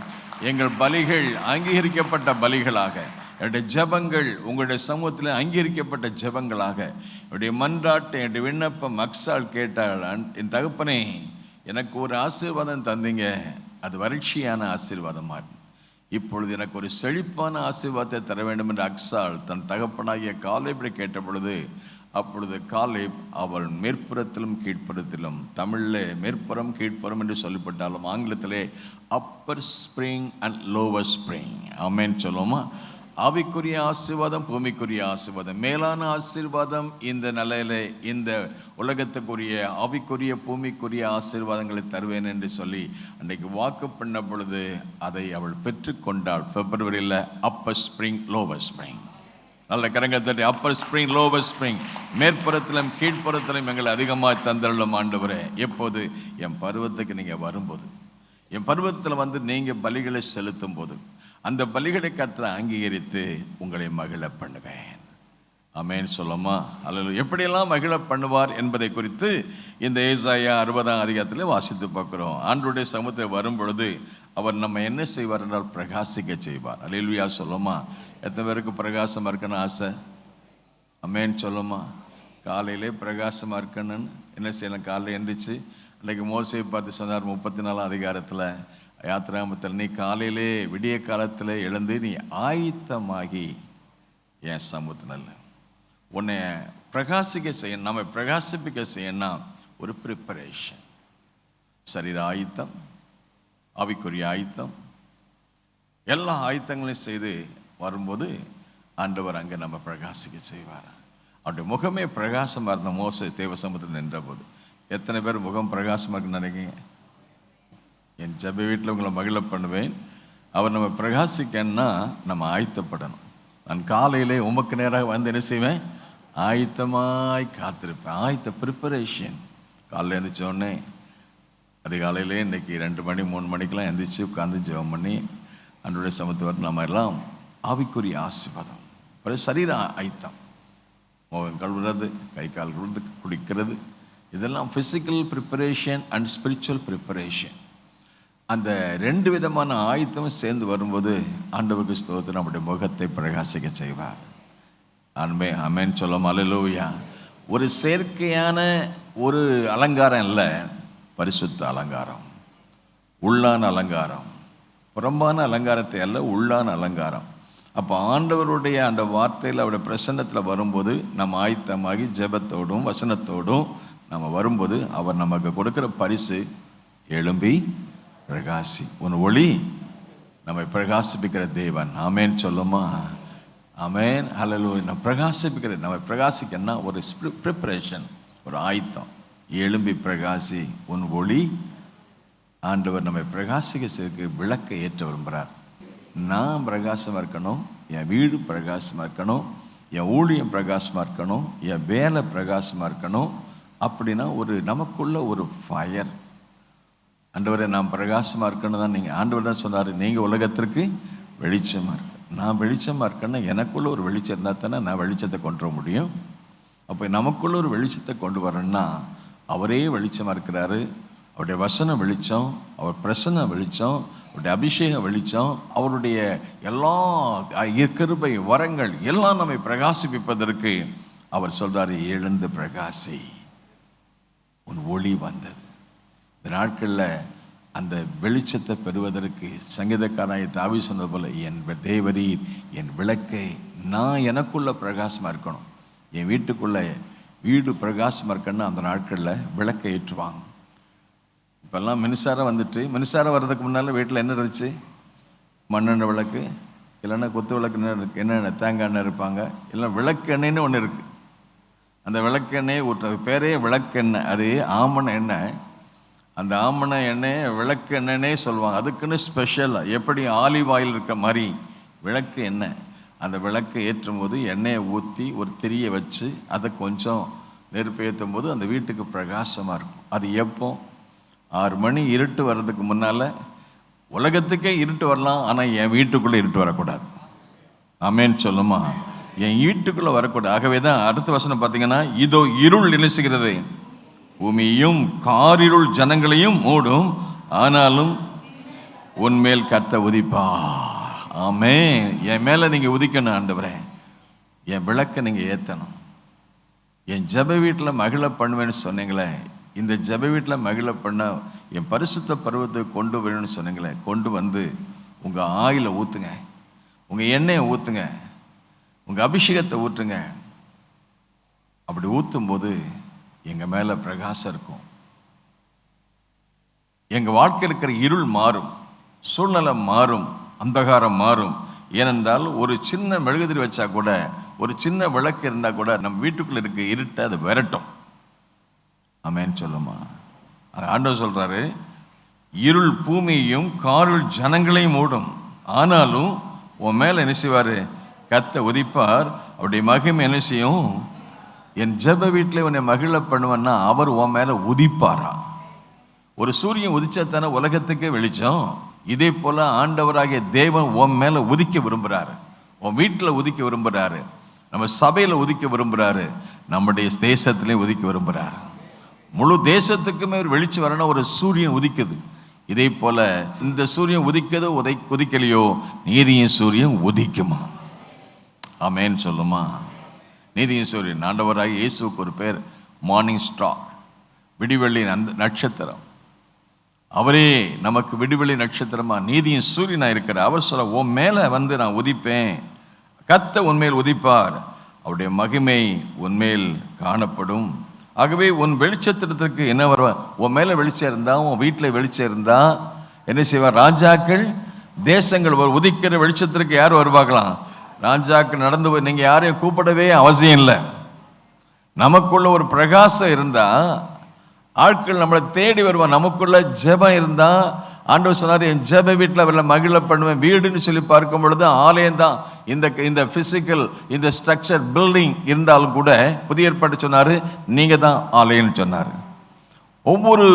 எங்கள் பலிகள் அங்கீகரிக்கப்பட்ட பலிகளாக, என்னுடைய ஜெபங்கள் உங்களுடைய சமூகத்தில் அங்கீகரிக்கப்பட்ட ஜெபங்களாக, என்னுடைய மன்றாட்டை, என்னுடைய விண்ணப்பம் அக்ஸால் கேட்டாள், என் தகப்பனே எனக்கு ஒரு ஆசீர்வாதம் தந்தீங்க, அது வறட்சியான ஆசீர்வாதமா, இப்பொழுது எனக்கு ஒரு செழிப்பான ஆசீர்வாதத்தை தர வேண்டும் என்று அக்ஸால் தன் தகப்பனாகிய காலேபை கேட்ட பொழுது, அப்பொழுது காலேப் அவள் மேற்புறத்திலும் கீழ்ப்புறத்திலும், தமிழில் மேற்புறம் கீழ்ப்புறம் என்று சொல்லப்பட்டாலும் ஆங்கிலத்திலே upper spring and lower spring. ஆமென் சொல்லுவோமா? ஆவிக்குரிய ஆசீர்வாதம், பூமிக்குரிய ஆசீர்வாதம், மேலான ஆசீர்வாதம் இந்த நிலையிலே இந்த உலகத்துக்குரிய ஆவிக்குரிய பூமிக்குரிய ஆசீர்வாதங்களை தருவேன் என்று சொல்லி அன்றைக்கு வாக்கு பண்ண பொழுது அதை அவள் பெற்றுக்கொண்டாள். பிப்ரவரியில் அப்பர் ஸ்ப்ரிங் லோவர் ஸ்ப்ரிங். நல்ல கரங்கள் தட்டி அப்பர் ஸ்ப்ரிங் லோவர் ஸ்ப்ரிங், மேற்புறத்திலும் கீழ்ப்புறத்திலும் எங்களை அதிகமாக தந்தருளும் ஆண்டவரே. எப்போது? என் பருவத்துக்கு நீங்கள் வரும்போது, என் பருவத்தில் வந்து நீங்கள் பலிகளை செலுத்தும் போது அந்த பலிகளை கர்த்தர் அங்கீகரித்து உங்களை மகிழ பண்ணுவேன். ஆமென் சொல்லுமா? அல்லது எப்படியெல்லாம் மகிழ பண்ணுவார் என்பதை குறித்து இந்த ஏசாயா 60ஆம் அதிகாரத்தில் வாசித்து பார்க்கிறோம். ஆண்டவருடைய சமூகத்தில் வரும் பொழுது அவர் நம்ம என்ன செய்வார் என்றால் பிரகாசிக்க செய்வார். அல்லேலூயா சொல்லுமா? எத்தனை பேருக்கு பிரகாசமாக இருக்கணும் ஆசை? ஆமென் சொல்லுமா? காலையிலே பிரகாசமாக இருக்கணும்னு என்ன செய்யலாம்? காலையில் எழுந்திரிச்சு அன்றைக்கு மோசையை பார்த்து சொன்னார் 34ஆம் அதிகாரத்தில் யாத்திராமத்தில், நீ காலையிலே விடிய காலத்தில் எழுந்து நீ ஆயத்தமாகி என் சமூகத்தினல்ல உன்னை பிரகாசிக்க செய்யணும். நம்ம பிரகாசிப்பிக்க செய்யணும். ஒரு ப்ரிப்பரேஷன், சரீர ஆயத்தம், ஆவிக்குரிய ஆயத்தம், எல்லா ஆயத்தங்களையும் செய்து வரும்போது ஆண்டவர் அங்கே நம்ம பிரகாசிக்க செய்வார். அவருடைய முகமே பிரகாசமாக இருந்த மோசே தேவ சமூகத்தில் நின்ற போது. எத்தனை பேர் முகம் பிரகாசமாக இருக்குன்னு நினைக்கிங்க? என் ஜெப வீட்டில் உங்களை மகிழ பண்ணுவேன். அவர் நம்ம பிரகாசிக்கன்னா நம்ம ஆயத்தப்படணும். நான் காலையிலே உமக்கு நேராக வந்து என்ன செய்வேன்? ஆயத்தமாய் காத்திருப்பேன். ப்ரிப்பரேஷன். காலையில் எழுந்திரிச்சோடனே அதிகாலையிலே இன்றைக்கி 2 மணி 3 மணிக்கெலாம் எழுந்திரிச்சு உட்காந்து ஜெபம் பண்ணி அன்றைய சமத்துவம் நம்ம எல்லாம் ஆவிக்குரிய ஆசீர்வாதம். அப்புறம் சரீர ஆயத்தம், முகம் கழுவுறது, கை கால் கழுவுறது, குடிக்கிறது, இதெல்லாம் physical preparation and spiritual preparation. அந்த 2 விதமான ஆயத்தமும் சேர்ந்து வரும்போது ஆண்டவருக்கு ஸ்தோத்திரம், நம்முடைய முகத்தை பிரகாசிக்க செய்வார். ஆமே, ஆமென் சொல்லும். அல்லேலூயா. ஒரு செயற்கையான ஒரு அலங்காரம் இல்லை, பரிசுத்த அலங்காரம், உள்ளான அலங்காரம். புறம்பான அலங்காரத்தை அல்ல, உள்ளான அலங்காரம். அப்போ ஆண்டவருடைய அந்த வார்த்தையில் அவருடைய பிரசன்னத்தில் வரும்போது நம்ம ஆயத்தமாகி ஜெபத்தோடும் வசனத்தோடும் நம்ம வரும்போது அவர் நமக்கு கொடுக்குற பரிசு, எழும்பி பிரகாசி, உன் ஒளி நம்மை பிரகாசிப்பிக்கிற தேவன். ஆமேன் சொல்லுமா? ஆமேன். ஹல்லேலூயா. நம்ம பிரகாசிப்பிக்கிற, நம்ம பிரகாசிக்கன்னா ஒரு ப்ரிப்பரேஷன், ஒரு ஆயத்தம். எழும்பி பிரகாசி, உன் ஒளி. ஆண்டவர் நம்மை பிரகாசிக்க செய்ய விளக்கை ஏற்ற விரும்புகிறார். நான் பிரகாசமாக இருக்கணும், என் வீடு பிரகாசமாக இருக்கணும், என் ஊழியம் பிரகாசமாக இருக்கணும், என் வேலை பிரகாசமாக இருக்கணும். அப்படின்னா ஒரு நமக்குள்ள ஒரு ஃபயர். ஆண்டவரை நான் பிரகாசமாக இருக்கணும் தான் நீங்கள், ஆண்டவர் தான் சொன்னார், நீங்கள் உலகத்திற்கு வெளிச்சமாக இருக்கு. நான் வெளிச்சமாக இருக்கேன்னா எனக்குள்ள ஒரு வெளிச்சம் இருந்தால் தானே நான் வெளிச்சத்தை கொண்டு வர முடியும். அப்போ நமக்குள்ள ஒரு வெளிச்சத்தை கொண்டு வரணும்னா அவரே வெளிச்சமாக இருக்கிறாரு. அவருடைய வசனம் வெளிச்சம், அவர் பிரசன்ன வெளிச்சம், அவருடைய அபிஷேக வெளிச்சம், அவருடைய எல்லா கிருபை வரங்கள் எல்லாம் நம்மை பிரகாசிப்பதற்கு அவர் சொல்றாரு, எழுந்து பிரகாசி, உன் ஒளி வந்தது. இந்த நாட்களில் அந்த வெளிச்சத்தை பெறுவதற்கு சங்கீதக்காரனாகிய தாவீது சொன்னது போல, என் தேவரீர் என் விளக்கை, நான் எனக்குள்ள பிரகாசமாக இருக்கணும், என் வீட்டுக்குள்ள வீடு பிரகாசமாக இருக்கணும்னா அந்த நாட்களில் விளக்கை ஏற்றுவாங்க. இப்போல்லாம் மின்சாரம் வந்துட்டு, மின்சாரம் வர்றதுக்கு முன்னால் வீட்டில் என்ன இருந்துச்சு? மண்ணெண்ணெய் விளக்கு, இல்லைன்னா கொத்து விளக்கு என்னென்ன தேங்காய் எண்ணெய் இருப்பாங்க, இல்லை விளக்கெண்ணெய்னு ஒன்று இருக்குது. அந்த விளக்கெண்ணெய் ஊற்றுறது பேரே விளக்கெண்ணெய், அது ஆமண எண்ணெய். அந்த ஆமண எண்ணெய் விளக்கெண்ணெய்னே சொல்லுவாங்க. அதுக்குன்னு ஸ்பெஷலாக எப்படி ஆலிவ் ஆயில் இருக்க மாதிரி விளக்கு எண்ணெய். அந்த விளக்கை ஏற்றும் போது எண்ணெயை ஊற்றி ஒரு திரியை வச்சு அதை கொஞ்சம் நெருப்பு ஏற்றும் போது அந்த வீட்டுக்கு பிரகாசமாக இருக்கும். அது எப்போ? 6 மணி இருட்டு வர்றதுக்கு முன்னால். உலகத்துக்கே இருட்டு வரலாம், ஆனால் என் வீட்டுக்குள்ளே இருட்டு வரக்கூடாது. ஆமேன்னு சொல்லுமா? என் வீட்டுக்குள்ளே வரக்கூடாது. ஆகவே தான் அடுத்த வசனம் பார்த்தீங்கன்னா, இதோ இருள் நிலைசுகிறது, பூமியையும் காரிருள் ஜனங்களையும் மூடும், ஆனாலும் உன்மேல் கர்த்தர் உதிப்பார். ஆமே. என் மேலே நீங்கள் உதிக்கணும் ஆண்டவரே, என் விளக்கை நீங்கள் ஏற்றணும். என் ஜெப வீட்டில் மகிழ பண்ணுவேன்னு சொன்னீங்களே, இந்த ஜெப வீட்டில் மகிழ பண்ண என் பரிசுத்த பருவத்துக்கு கொண்டு வரணும்னு சொன்னீங்களே, கொண்டு வந்து உங்கள் ஆயிலை ஊற்றுங்க, உங்கள் எண்ணெயை ஊற்றுங்க, உங்கள் அபிஷேகத்தை ஊற்றுங்க. அப்படி ஊற்றும்போது எங்கள் மேலே பிரகாசம் இருக்கும். எங்கள் வாழ்க்கையில் இருக்கிற இருள் மாறும், சூழ்நிலை மாறும், அந்தகாரம் மாறும். ஏனென்றால் ஒரு சின்ன மெழுகுதிரி வச்சா கூட, ஒரு சின்ன விளக்கு இருந்தால் கூட நம்ம வீட்டுக்குள்ளே இருக்க இருட்டை அது விரட்டும். ஆமேன்னு சொல்லுமா? ஆண்டவர் சொல்றாரு, இருள் பூமியையும் காரிருள் ஜனங்களையும் மூடும், ஆனாலும் உன் மேலே என்ன செய்வார்? கர்த்தர் உதிப்பார், அவருடைய மகிமை என்ன செய்யும்? என் ஜெப வீட்டில் உன்னை மகிழ பண்ணுவேன்னா அவர் உன் மேலே உதிப்பாரா? ஒரு சூரியன் உதிச்சா தானே உலகத்துக்கே வெளிச்சம். இதே போல ஆண்டவராகிய தேவன் உன் மேலே உதிக்க விரும்புகிறாரு, உன் வீட்டில் உதிக்க விரும்புகிறாரு, நம்ம சபையில் உதிக்க விரும்புகிறாரு, நம்முடைய தேசத்திலே உதிக்க விரும்புகிறாரு. முழு தேசத்துக்குமே ஒரு வெளிச்சம் வரணும். ஒரு சூரியன் உதிக்குது, இதே போல இந்த சூரியன் உதிக்குது உதிக்கலையோ, நீதியின் சூரியன் உதிக்குமா? ஆமேன்னு சொல்லுமா? நீதியின் சூரியன். ஆண்டவராகிய இயேசுவுக்கு ஒரு பேர் மார்னிங் ஸ்டார், விடிவெள்ளி அந்த நட்சத்திரம். அவரே நமக்கு விடுவெளி நட்சத்திரமா நீதியின் சூரியனா இருக்கிறார். அவர் சொல்ல, உன் மேல வந்து நான் உதிப்பேன், கர்த்தர் உன்மேல் உதிப்பார், அவருடைய மகிமை உன்மேல் காணப்படும். ஆகவே உன் வெளிச்சத்திற்கு என்ன வருவா? உன் மேல வெளிச்சம் இருந்தா, உன் வீட்டில் வெளிச்சம் இருந்தா என்ன செய்வார்? ராஜாக்கள் தேசங்கள் உதிக்கிற வெளிச்சத்திற்கு யார் வருவாங்களாம்? ராஜாக்கள் நடந்து போய், நீங்க யாரையும் கூப்பிடவே அவசியம் இல்லை. நமக்குள்ள ஒரு பிரகாசம் இருந்தா ஆட்கள் நம்மளை தேடி வருவான். நமக்குள்ள ஜெபம் இருந்தா ஆண்டவர் சொன்னார், என் ஜெப வீட்டில் அவர்களை மகிழ பண்ணுவேன். வீடுன்னு சொல்லி பார்க்கும் பொழுது ஆலயம் தான். இந்த பிசிக்கல் இந்த ஸ்ட்ரக்சர் பில்டிங் இருந்தாலும் கூட புதிய ஏற்பாடு சொன்னார், நீங்கள் தான் ஆலயம்னு சொன்னார். ஒவ்வொரு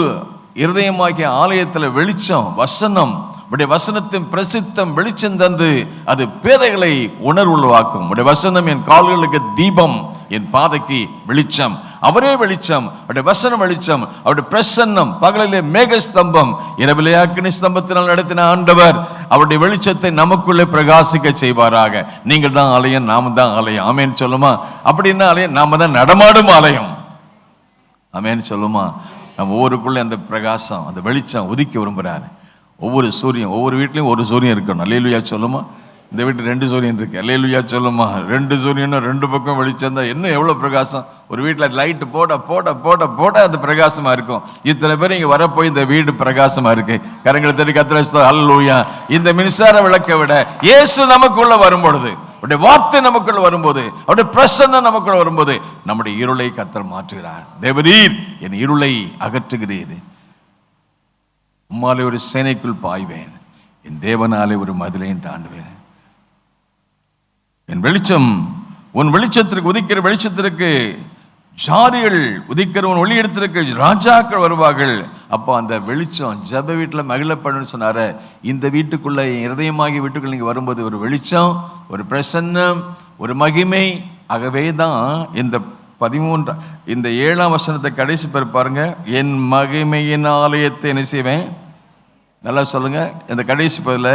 இருதயமாகிய ஆலயத்தில் வெளிச்சம், வசனம், உடைய வசனத்தின் பிரசித்தம் வெளிச்சம் தந்து அது பேதைகளை உணர்வுள்ளவாக்கும். உடைய வசனம் என் கால்களுக்கு தீபம், என் பாதைக்கு வெளிச்சம். அவரே வெளிச்சம், அவருடைய வசனம் வெளிச்சம், அவருடைய பிரசன்னம் பகலிலே மேகஸ்தம்பம், இரவிலே அக்கினி ஸ்தம்பத்தினால் நடத்தின ஆண்டவர் அவருடைய வெளிச்சத்தை நமக்குள்ளே பிரகாசிக்க செய்வாராக. நீங்கள் தான் ஆலயம், நாம தான் ஆலயம். ஆமேன்னு சொல்லுமா? அப்படின்னா ஆலயம் நாம தான் நடமாடும் ஆலயம். ஆமேன்னு சொல்லுமா? நம்ம ஒவ்வொருக்குள்ளே அந்த பிரகாசம், அந்த வெளிச்சம் உதிக்க விரும்புகிறாரு. ஒவ்வொரு சூரியன், ஒவ்வொரு வீட்லையும் ஒரு சூரியன் இருக்கணும். அல்லேலூயா சொல்லுமா? இந்த வீட்டில் 2 சூரியன் இருக்கு. அல்லேலூயா சொல்லுமா? 2 சூரியனும் 2 பக்கம் வெளிச்சம் தான். இன்னும் எவ்வளோ பிரகாசம்! ஒரு வீட்டில் லைட்டு போட போட போட போட அது பிரகாசமாக இருக்கும். இத்தனை பேர் இங்கே வரப்போய் இந்த வீடு பிரகாசமாக இருக்கு. கரங்களை தட்டி கத்திர அல்லேலூயா. இந்த மின்சார விளக்கை விட இயேசு நமக்குள்ள வரும்பொழுது, அவருடைய வார்த்தை நமக்குள்ள வரும்போது, அவருடைய பிரசன்னம் நமக்குள்ள வரும்போது நம்முடைய இருளை கர்த்தர் மாற்றுகிறார். தேவரீர் என் இருளை அகற்றுகிறீர். உம்மாலே ஒரு சேனைக்குள் பாய்வேன், என் தேவனாலே ஒரு மதிலையும் தாண்டுவேன். என் வெளிச்சம், உன் வெளிச்சத்திற்கு உதிக்கிற வெளிச்சத்திற்கு ஜாதிகள் உதிக்கிற உன் ஒளி இடத்திற்கு ராஜாக்கள் வருவார்கள். அப்போ அந்த வெளிச்சம் ஜெப வீட்டில் மகிழப்படணும்னு சொன்னார. இந்த வீட்டுக்குள்ள, என் இருதயமாகிய வீட்டுக்குள்ள நீங்க வரும்போது ஒரு வெளிச்சம், ஒரு பிரசன்னம், ஒரு மகிமை. ஆகவே தான் இந்த 13 இந்த 7ஆம் வசனத்தை கடைசி பேர் பாருங்க. என் மகிமையின் ஆலயத்தை என்ன செய்வேன்? நல்லா சொல்லுங்க. இந்த கடைசி பதில்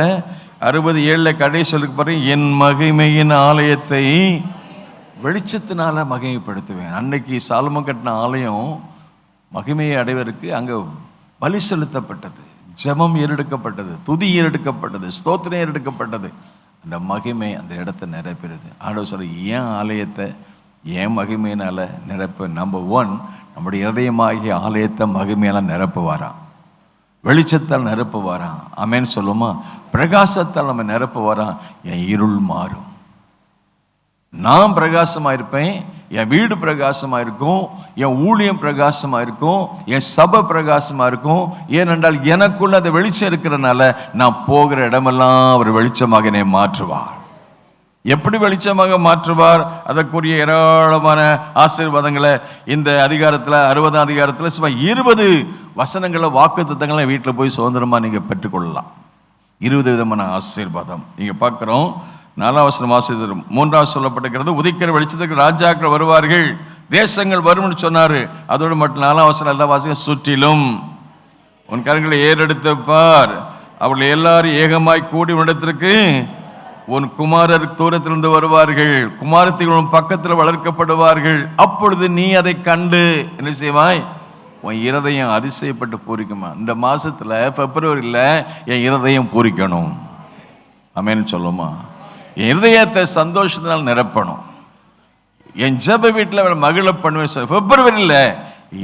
67 கடைசி சொல்லுக்கு பாருங்க. என் மகிமையின் ஆலயத்தை வெளிச்சத்தினால மகிமைப்படுத்துவேன். அன்னைக்கு சாலமோன் கட்டின ஆலயம் மகிமையை அடைவதற்கு அங்கே பலி செலுத்தப்பட்டது, ஜெபம் ஏறெடுக்கப்பட்டது, துதி ஏறெடுக்கப்பட்டது, ஸ்தோத்திரம் ஏறெடுக்கப்பட்டது. அந்த மகிமை அந்த இடத்தை நிரப்புறது. ஆண்டவர் சொல்ல, ஏன் ஆலயத்தை ஏன் மகிமையினால நிரப்ப? நம்பர் 1, நம்முடைய இதயமாகிய ஆலயத்தை மகிமையால நிரப்புவாராம், வெளிச்சத்தால் நிரப்புவாராம். ஆமென் சொல்லுமா? பிரகாசத்தால் நம்ம நிரப்புவாராம். என் இருள் மாறும், நான் பிரகாசமா இருப்பேன், என் வீடு பிரகாசமா இருக்கும், என் ஊழியம் பிரகாசமா இருக்கும், என் சபை பிரகாசமா இருக்கும். ஏனென்றால் எனக்குள்ள அந்த வெளிச்சம் இருக்கிறதுனால நான் போகிற இடமெல்லாம் அவர் வெளிச்சமாக என்னை மாற்றுவார். எப்படி வெளிச்சமாக மாற்றுவார்? அதற்குரிய ஏராளமான ஆசீர்வாதங்களை இந்த அதிகாரத்தில் 60ஆம் அதிகாரத்தில் சும்மா 20 வசனங்களை வாக்குத்தத்தங்களை வீட்டில் போய் சுதந்திரமாக நீங்கள் பெற்றுக்கொள்ளலாம். 20 விதமான ஆசீர்வாதம் இங்கே பார்க்குறோம். 4ஆம் வசனம் ஆசீர்வாதம் 3ஆவது சொல்லப்பட்டிருக்கிறது. உதிக்கிற வெளிச்சத்துக்கு ராஜாக்கள் வருவார்கள், தேசங்கள் வரும்னு சொன்னார். அதோடு மட்டும் 4ஆம் வசனம் எல்லா வாசிக்க சுற்றிலும் உன் கரங்களை ஏறெடுத்து பார், அவர்கள் எல்லாரும் ஏகமாய் கூடி உன்னிடத்திற்கு உன் குமாரர் தூரத்திலிருந்து வருவார்கள், குமாரத்திகள் பக்கத்தில் வளர்க்கப்படுவார்கள். அப்பொழுது நீ அதை கண்டு என்ன செய்வாய்? உன் இருதயம் அதிசயப்பட்டு பூரிக்குமா? இந்த மாசத்துல பிப்ரவரியில் என் இருதயம் பூரிக்கணும். ஆமென் சொல்லுமா? என் இருதயத்தை சந்தோஷத்தினால் நிரப்பணும். என் ஜெப வீட்டில் மகிழ பண்ணுவேன். பிப்ரவரியில்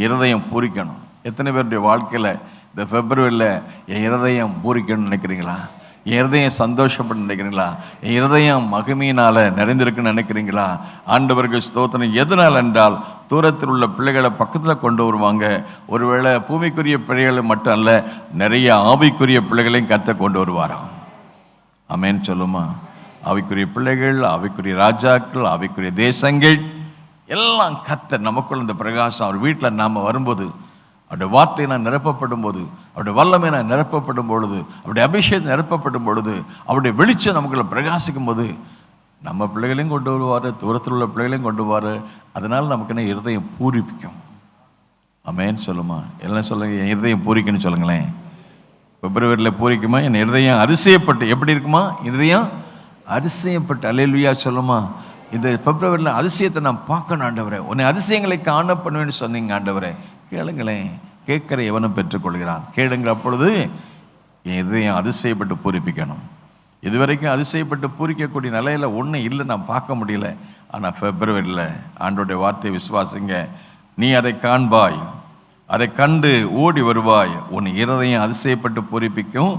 இருதயம் பூரிக்கணும். எத்தனை பேருடைய வாழ்க்கையில் இந்த பிப்ரவரியில் என் இருதயம் பூரிக்கணும்னு நினைக்கிறீங்களா? என் இருதயம் சந்தோஷப்பட்டு நினைக்கிறீங்களா? என் இருதயம் மகிமையினால நிறைந்திருக்குன்னு நினைக்கிறீங்களா? ஆண்டவருக்கு ஸ்தோத்திரம். எதனால் என்றால் தூரத்தில் உள்ள பிள்ளைகளை பக்கத்தில் கொண்டு வருவாங்க. ஒருவேளை பூமிக்குரிய பிள்ளைகளை மட்டும் அல்ல, நிறைய ஆவிக்குரிய பிள்ளைகளையும் கர்த்தர் கொண்டு வருவாராம். ஆமென் சொல்லுமா? ஆவிக்குரிய பிள்ளைகள், ஆவிக்குரிய ராஜாக்கள், ஆவிக்குரிய தேசங்கள் எல்லாம் கர்த்தர் நமக்குள்ள இந்த பிரகாசம் அவர் வீட்டில் நாம் வரும்போது, அவருடைய வார்த்தை நான் நிரப்பப்படும் போது, அவருடைய வல்லமை நான் நிரப்பப்படும் பொழுது, அவருடைய அபிஷேகம் நிரப்பப்படும் பொழுது, அவருடைய வெளிச்சம் நமக்குள்ள பிரகாசிக்கும் போது நம்ம பிள்ளைகளையும் கொண்டு வருவார், தூரத்தில் உள்ள பிள்ளைகளையும் கொண்டு வருவார். அதனால் நமக்கு என்ன இருதயம் பூரிப்பிக்கும். ஆமென் சொல்லுமா? எல்லாம் சொல்லுங்க, என் இருதயம் பூரிக்குன்னு சொல்லுங்களேன். பிப்ரவரியில் பூரிக்குமா? என் இருதயம் அதிசயப்பட்டு எப்படி இருக்குமா? இருதயம் அதிசயப்பட்டு. அல்லேலூயா சொல்லுமா? இந்த பிப்ரவரியில் அதிசயத்தை நான் பார்க்கணும் ஆண்டவரே, உன்னை அதிசயங்களை காண பண்ணுவேன்னு சொன்னீங்க ஆண்டவரே. கேளுங்களேன், கேட்கிற எவனும் பெற்றுக்கொள்கிறான். கேளுங்க, அப்பொழுது என் இதயம் அதிசயப்பட்டு பூரிப்பிக்கணும். இதுவரைக்கும் அதிசயப்பட்டு பூரிக்கக்கூடிய நிலையில் ஒன்றும் இல்லை, நான் பார்க்க முடியல. ஆனால் பிப்ரவரியில் ஆண்டோடைய வார்த்தையை விசுவாசிங்க. நீ அதை காண்பாய், அதை கண்டு ஓடி வருவாய், உன் இருதயம் அதிசயப்பட்டு பூரிப்பிக்கும்.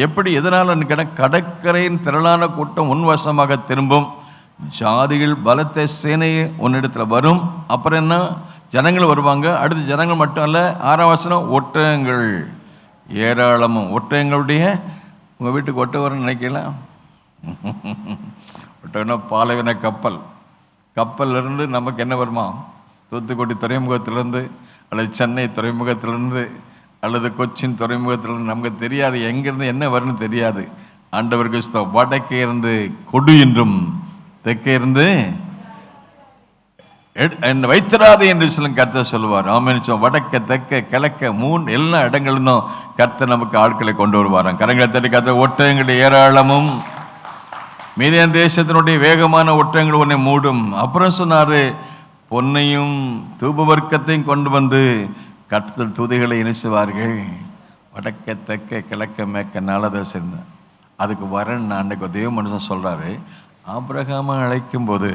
எப்படி? எதனால் கேட்ட, கடற்கரையின் திரளான கூட்டம் உன்வசமாக திரும்பும், ஜாதிகள் பலத்த சேனை உன்னிடத்தில் வரும். அப்புறம் என்ன? ஜனங்கள் வருவாங்க. அடுத்து ஜனங்கள் மட்டும் அல்ல, 6ஆம் வசனம், ஒட்டகங்கள் ஏராளமும் ஒட்டகங்களுடைய, உங்கள் வீட்டுக்கு ஒட்டகம் வரும்னு நினைக்கலாம். ஒட்டகம்னா பாலைவன கப்பல். கப்பல்லிருந்து நமக்கு என்ன வருமா? தூத்துக்குடி துறைமுகத்திலேருந்து அல்லது சென்னை துறைமுகத்திலேருந்து அல்லது கொச்சின் துறைமுகத்திலேருந்து நமக்கு தெரியாது, எங்கேருந்து என்ன வரும்னு தெரியாது. ஆண்டவருக்கு ஸ்தோத்திரம். வடக்கே இருந்து கொடு என்றும் தெற்கே இருந்து வைத்திராது என்று சொல்லும் கர்த்தர் சொல்லுவார். ஆமென். வடக்க தெற்க கிழக்க 3 எல்லா இடங்களிலும் கர்த்தர் நமக்கு ஆட்களை கொண்டு வருவாராம். கரங்களை தட்டி கர்த்தர், ஒட்டகங்களுடைய ஏராளமும் மீதியான் தேசத்தினுடைய வேகமான ஒட்டகங்கள் உன்னை மூடும். அப்புறம் சொன்னாரு, பொன்னையும் தூபவர்க்கத்தையும் கொண்டு வந்து கர்த்தர் துதிகளை இணைச்சுவார்கள். வடக்க தெற்க கிழக்க மேற்க நாளதை சேர்ந்த அதுக்கு வரேன். அன்னைக்கு தேவ மனுஷன் சொல்றாரு, ஆபிரகாமை அழைக்கும் போது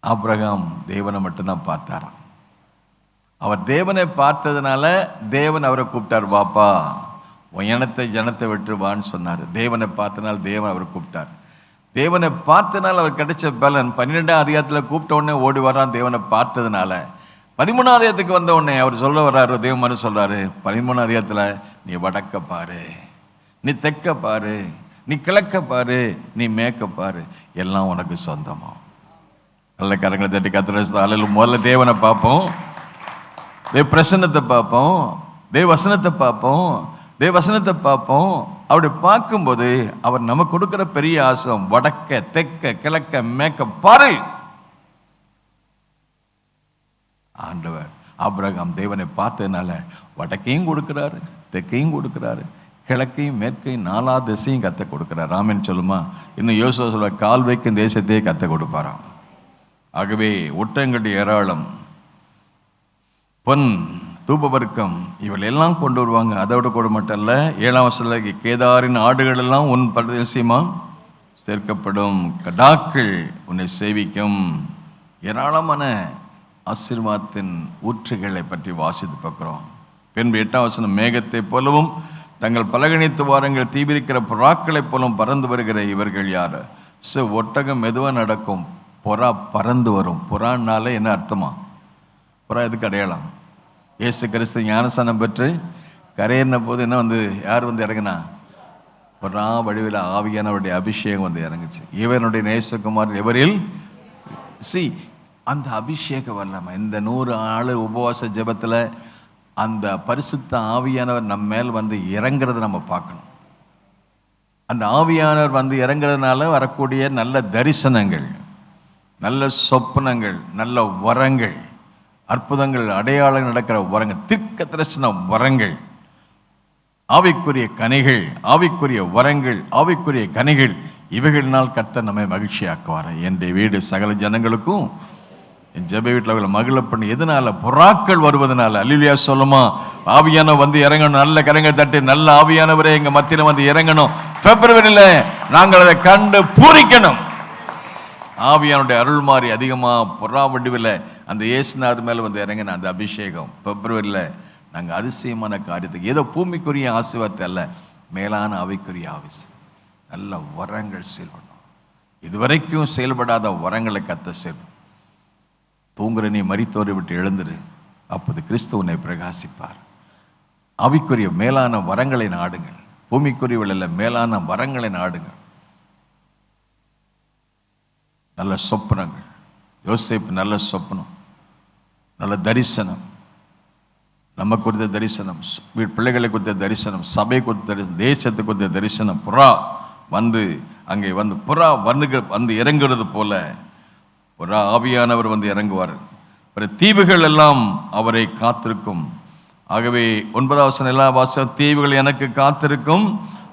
ஆபிரகாம் தேவனை மட்டும்தான் பார்த்தாராம். அவர் தேவனை பார்த்ததுனால தேவன் அவரை கூப்பிட்டார், வாப்பா உன் இனத்தை ஜனத்தை விட்டுருவான்னு சொன்னார். தேவனை பார்த்தனால் தேவன் அவரை கூப்பிட்டார். தேவனை பார்த்தனால் அவர் கிடைச்ச பலன் 12ஆம் அதிகாரத்தில் கூப்பிட்ட உடனே ஓடி வரான். தேவனை பார்த்ததுனால 13ஆம் அதிகாரத்துக்கு வந்த உடனே அவர் சொல்ல வர்றாரு, தேவன் சொல்றாரு, 13ஆம் அதிகாரத்தில் நீ வடக்க பாரு, நீ தெற்க பாரு, நீ கிழக்க பாரு, நீ மேற்க பாரு, எல்லாம் உனக்கு சொந்தமா. நல்ல கரங்களை தட்டி கத்திர. முதல்ல தேவனை பார்ப்போம், தேவ பிரசன்னத்தை பார்ப்போம், தேவ வசனத்தை பார்ப்போம், தேவ வசனத்தை பார்ப்போம். அப்படி பார்க்கும்போது அவர் நமக்கு கொடுக்கிற பெரிய ஆசம், வடக்க தெற்க கிழக்க மேற்க பாரு. ஆண்டவர் ஆபிரகாம் தேவனை பார்த்ததுனால வடக்கையும் கொடுக்கிறாரு, தெற்கையும் கொடுக்கிறாரு, கிழக்கையும் மேற்கையும் 4 திசையும் கத்த கொடுக்கிறார். ராமன் சொல்லுமா, இன்னும் யோசுவா சொல்ல, கால் வைக்கும் தேசத்தையே கத்த கொடுப்பாராம். ஆகவே ஒட்டகங்களுடைய ஏராளம், பொன், தூபவர்க்கம் இவள் எல்லாம் கொண்டு வருவாங்க. அதோட கூட மட்டும் இல்லை, 7ஆம் வசனத்துல கேதாரின் ஆடுகள் எல்லாம் உன் பிரதேசமா சேர்க்கப்படும், கடாக்கள் உன்னை சேவிக்கும். ஏராளமான ஆசீர்வாதத்தின் ஊற்றுகளை பற்றி வாசித்து பார்க்கிறோம். பின்பு 8ஆம் வசனம், மேகத்தை போலவும் தங்கள் பலகணித்து வாரங்கள் தீவிரிக்கிற புறாக்களைப் போலவும் பறந்து வருகிற இவர்கள் யார்? ஒட்டகம் மெதுவாக நடக்கும், புறா பறந்து வரும். புறான்னால என்ன அர்த்தமா? புறா எதுக்கு அடையாளம்? இயேசு கிறிஸ்து ஞானஸ்நானம் பெற்று கரையேறின போது என்ன வந்து யார் வந்து இறங்கினா? புறா வடிவில் ஆவியானவருடைய அபிஷேகம் வந்து இறங்குச்சு. இவனுடைய நேசகுமார் எவரில் அந்த அபிஷேகம் வரலாமா? இந்த 100 ஆள் உபவாச ஜெபத்தில் அந்த பரிசுத்த ஆவியானவர் நம்ம மேல் வந்து இறங்குறத நம்ம பார்க்கணும். அந்த ஆவியானவர் வந்து இறங்குறதுனால வரக்கூடிய நல்ல தரிசனங்கள், நல்ல சொப்பனங்கள், நல்ல வரங்கள், அற்புதங்கள், அடையாளம் நடக்கிற வரங்கள், தீர்க்க தரிசன வரங்கள், ஆவிக்குரிய கனிகள், ஆவிக்குரிய வரங்கள், ஆவிக்குரிய கனிகள், இவைகளினால் கர்த்தர் நம்மை மகிழ்ச்சியாக்குவார். என் வீடு சகல ஜனங்களுக்கும் என் ஜெப வீட்டில் அவங்களை மகிழ பண்ணி. எதனால? புறாக்கள் வருவதனால. அல்லேலூயா சொல்லுமா? ஆவியானவர் வந்து இறங்கணும். நல்ல கரங்க தட்டி, நல்ல ஆவியானவரே எங்க மத்தியில வந்து இறங்கணும். பிப்ரவரியில நாங்கள் அதை கண்டு பூரிக்கணும். ஆவியானுடைய அருள் மாறி அதிகமாக புறா வடிவில் அந்த இயேசுநாதர் மேலே வந்து இறங்கின அந்த அபிஷேகம் பிப்ரவரியில் நாங்கள் அதிசயமான காரியத்துக்கு, ஏதோ பூமிக்குரிய ஆசீர்வாதத்தை அல்ல, மேலான ஆவிக்குரிய ஆவிசம், நல்ல வரங்கள் செயல்படணும். இதுவரைக்கும் செயல்படாத வரங்களை கத்த செல். தூங்குற நீ மரித்தோரை விட்டு எழுந்துரு, அப்போது கிறிஸ்து உன்னை பிரகாசிப்பார். ஆவிக்குரிய மேலான வரங்களை நாடுங்கள். பூமிக்குரியவள் மேலான வரங்களை நாடுங்கள். நல்ல சொப்பனங்கள். யோசேப்பு நல்ல சொப்பனம், நல்ல தரிசனம், நம்ம கொடுத்த தரிசனம், பிள்ளைகளை கொடுத்த தரிசனம், சபை கொடுத்த தரிசனம், தேசத்தை கொடுத்த தரிசனம். புறா வந்து அங்கே வந்து புறா வந்து இறங்குறது போல புறா ஆவியானவர் வந்து இறங்குவார். தீவுகள் எல்லாம் அவரை காத்திருக்கும். ஆகவே 9ஆம் வசனம் எல்லா வாசம், தீவுகள் எனக்கு காத்திருக்கும்,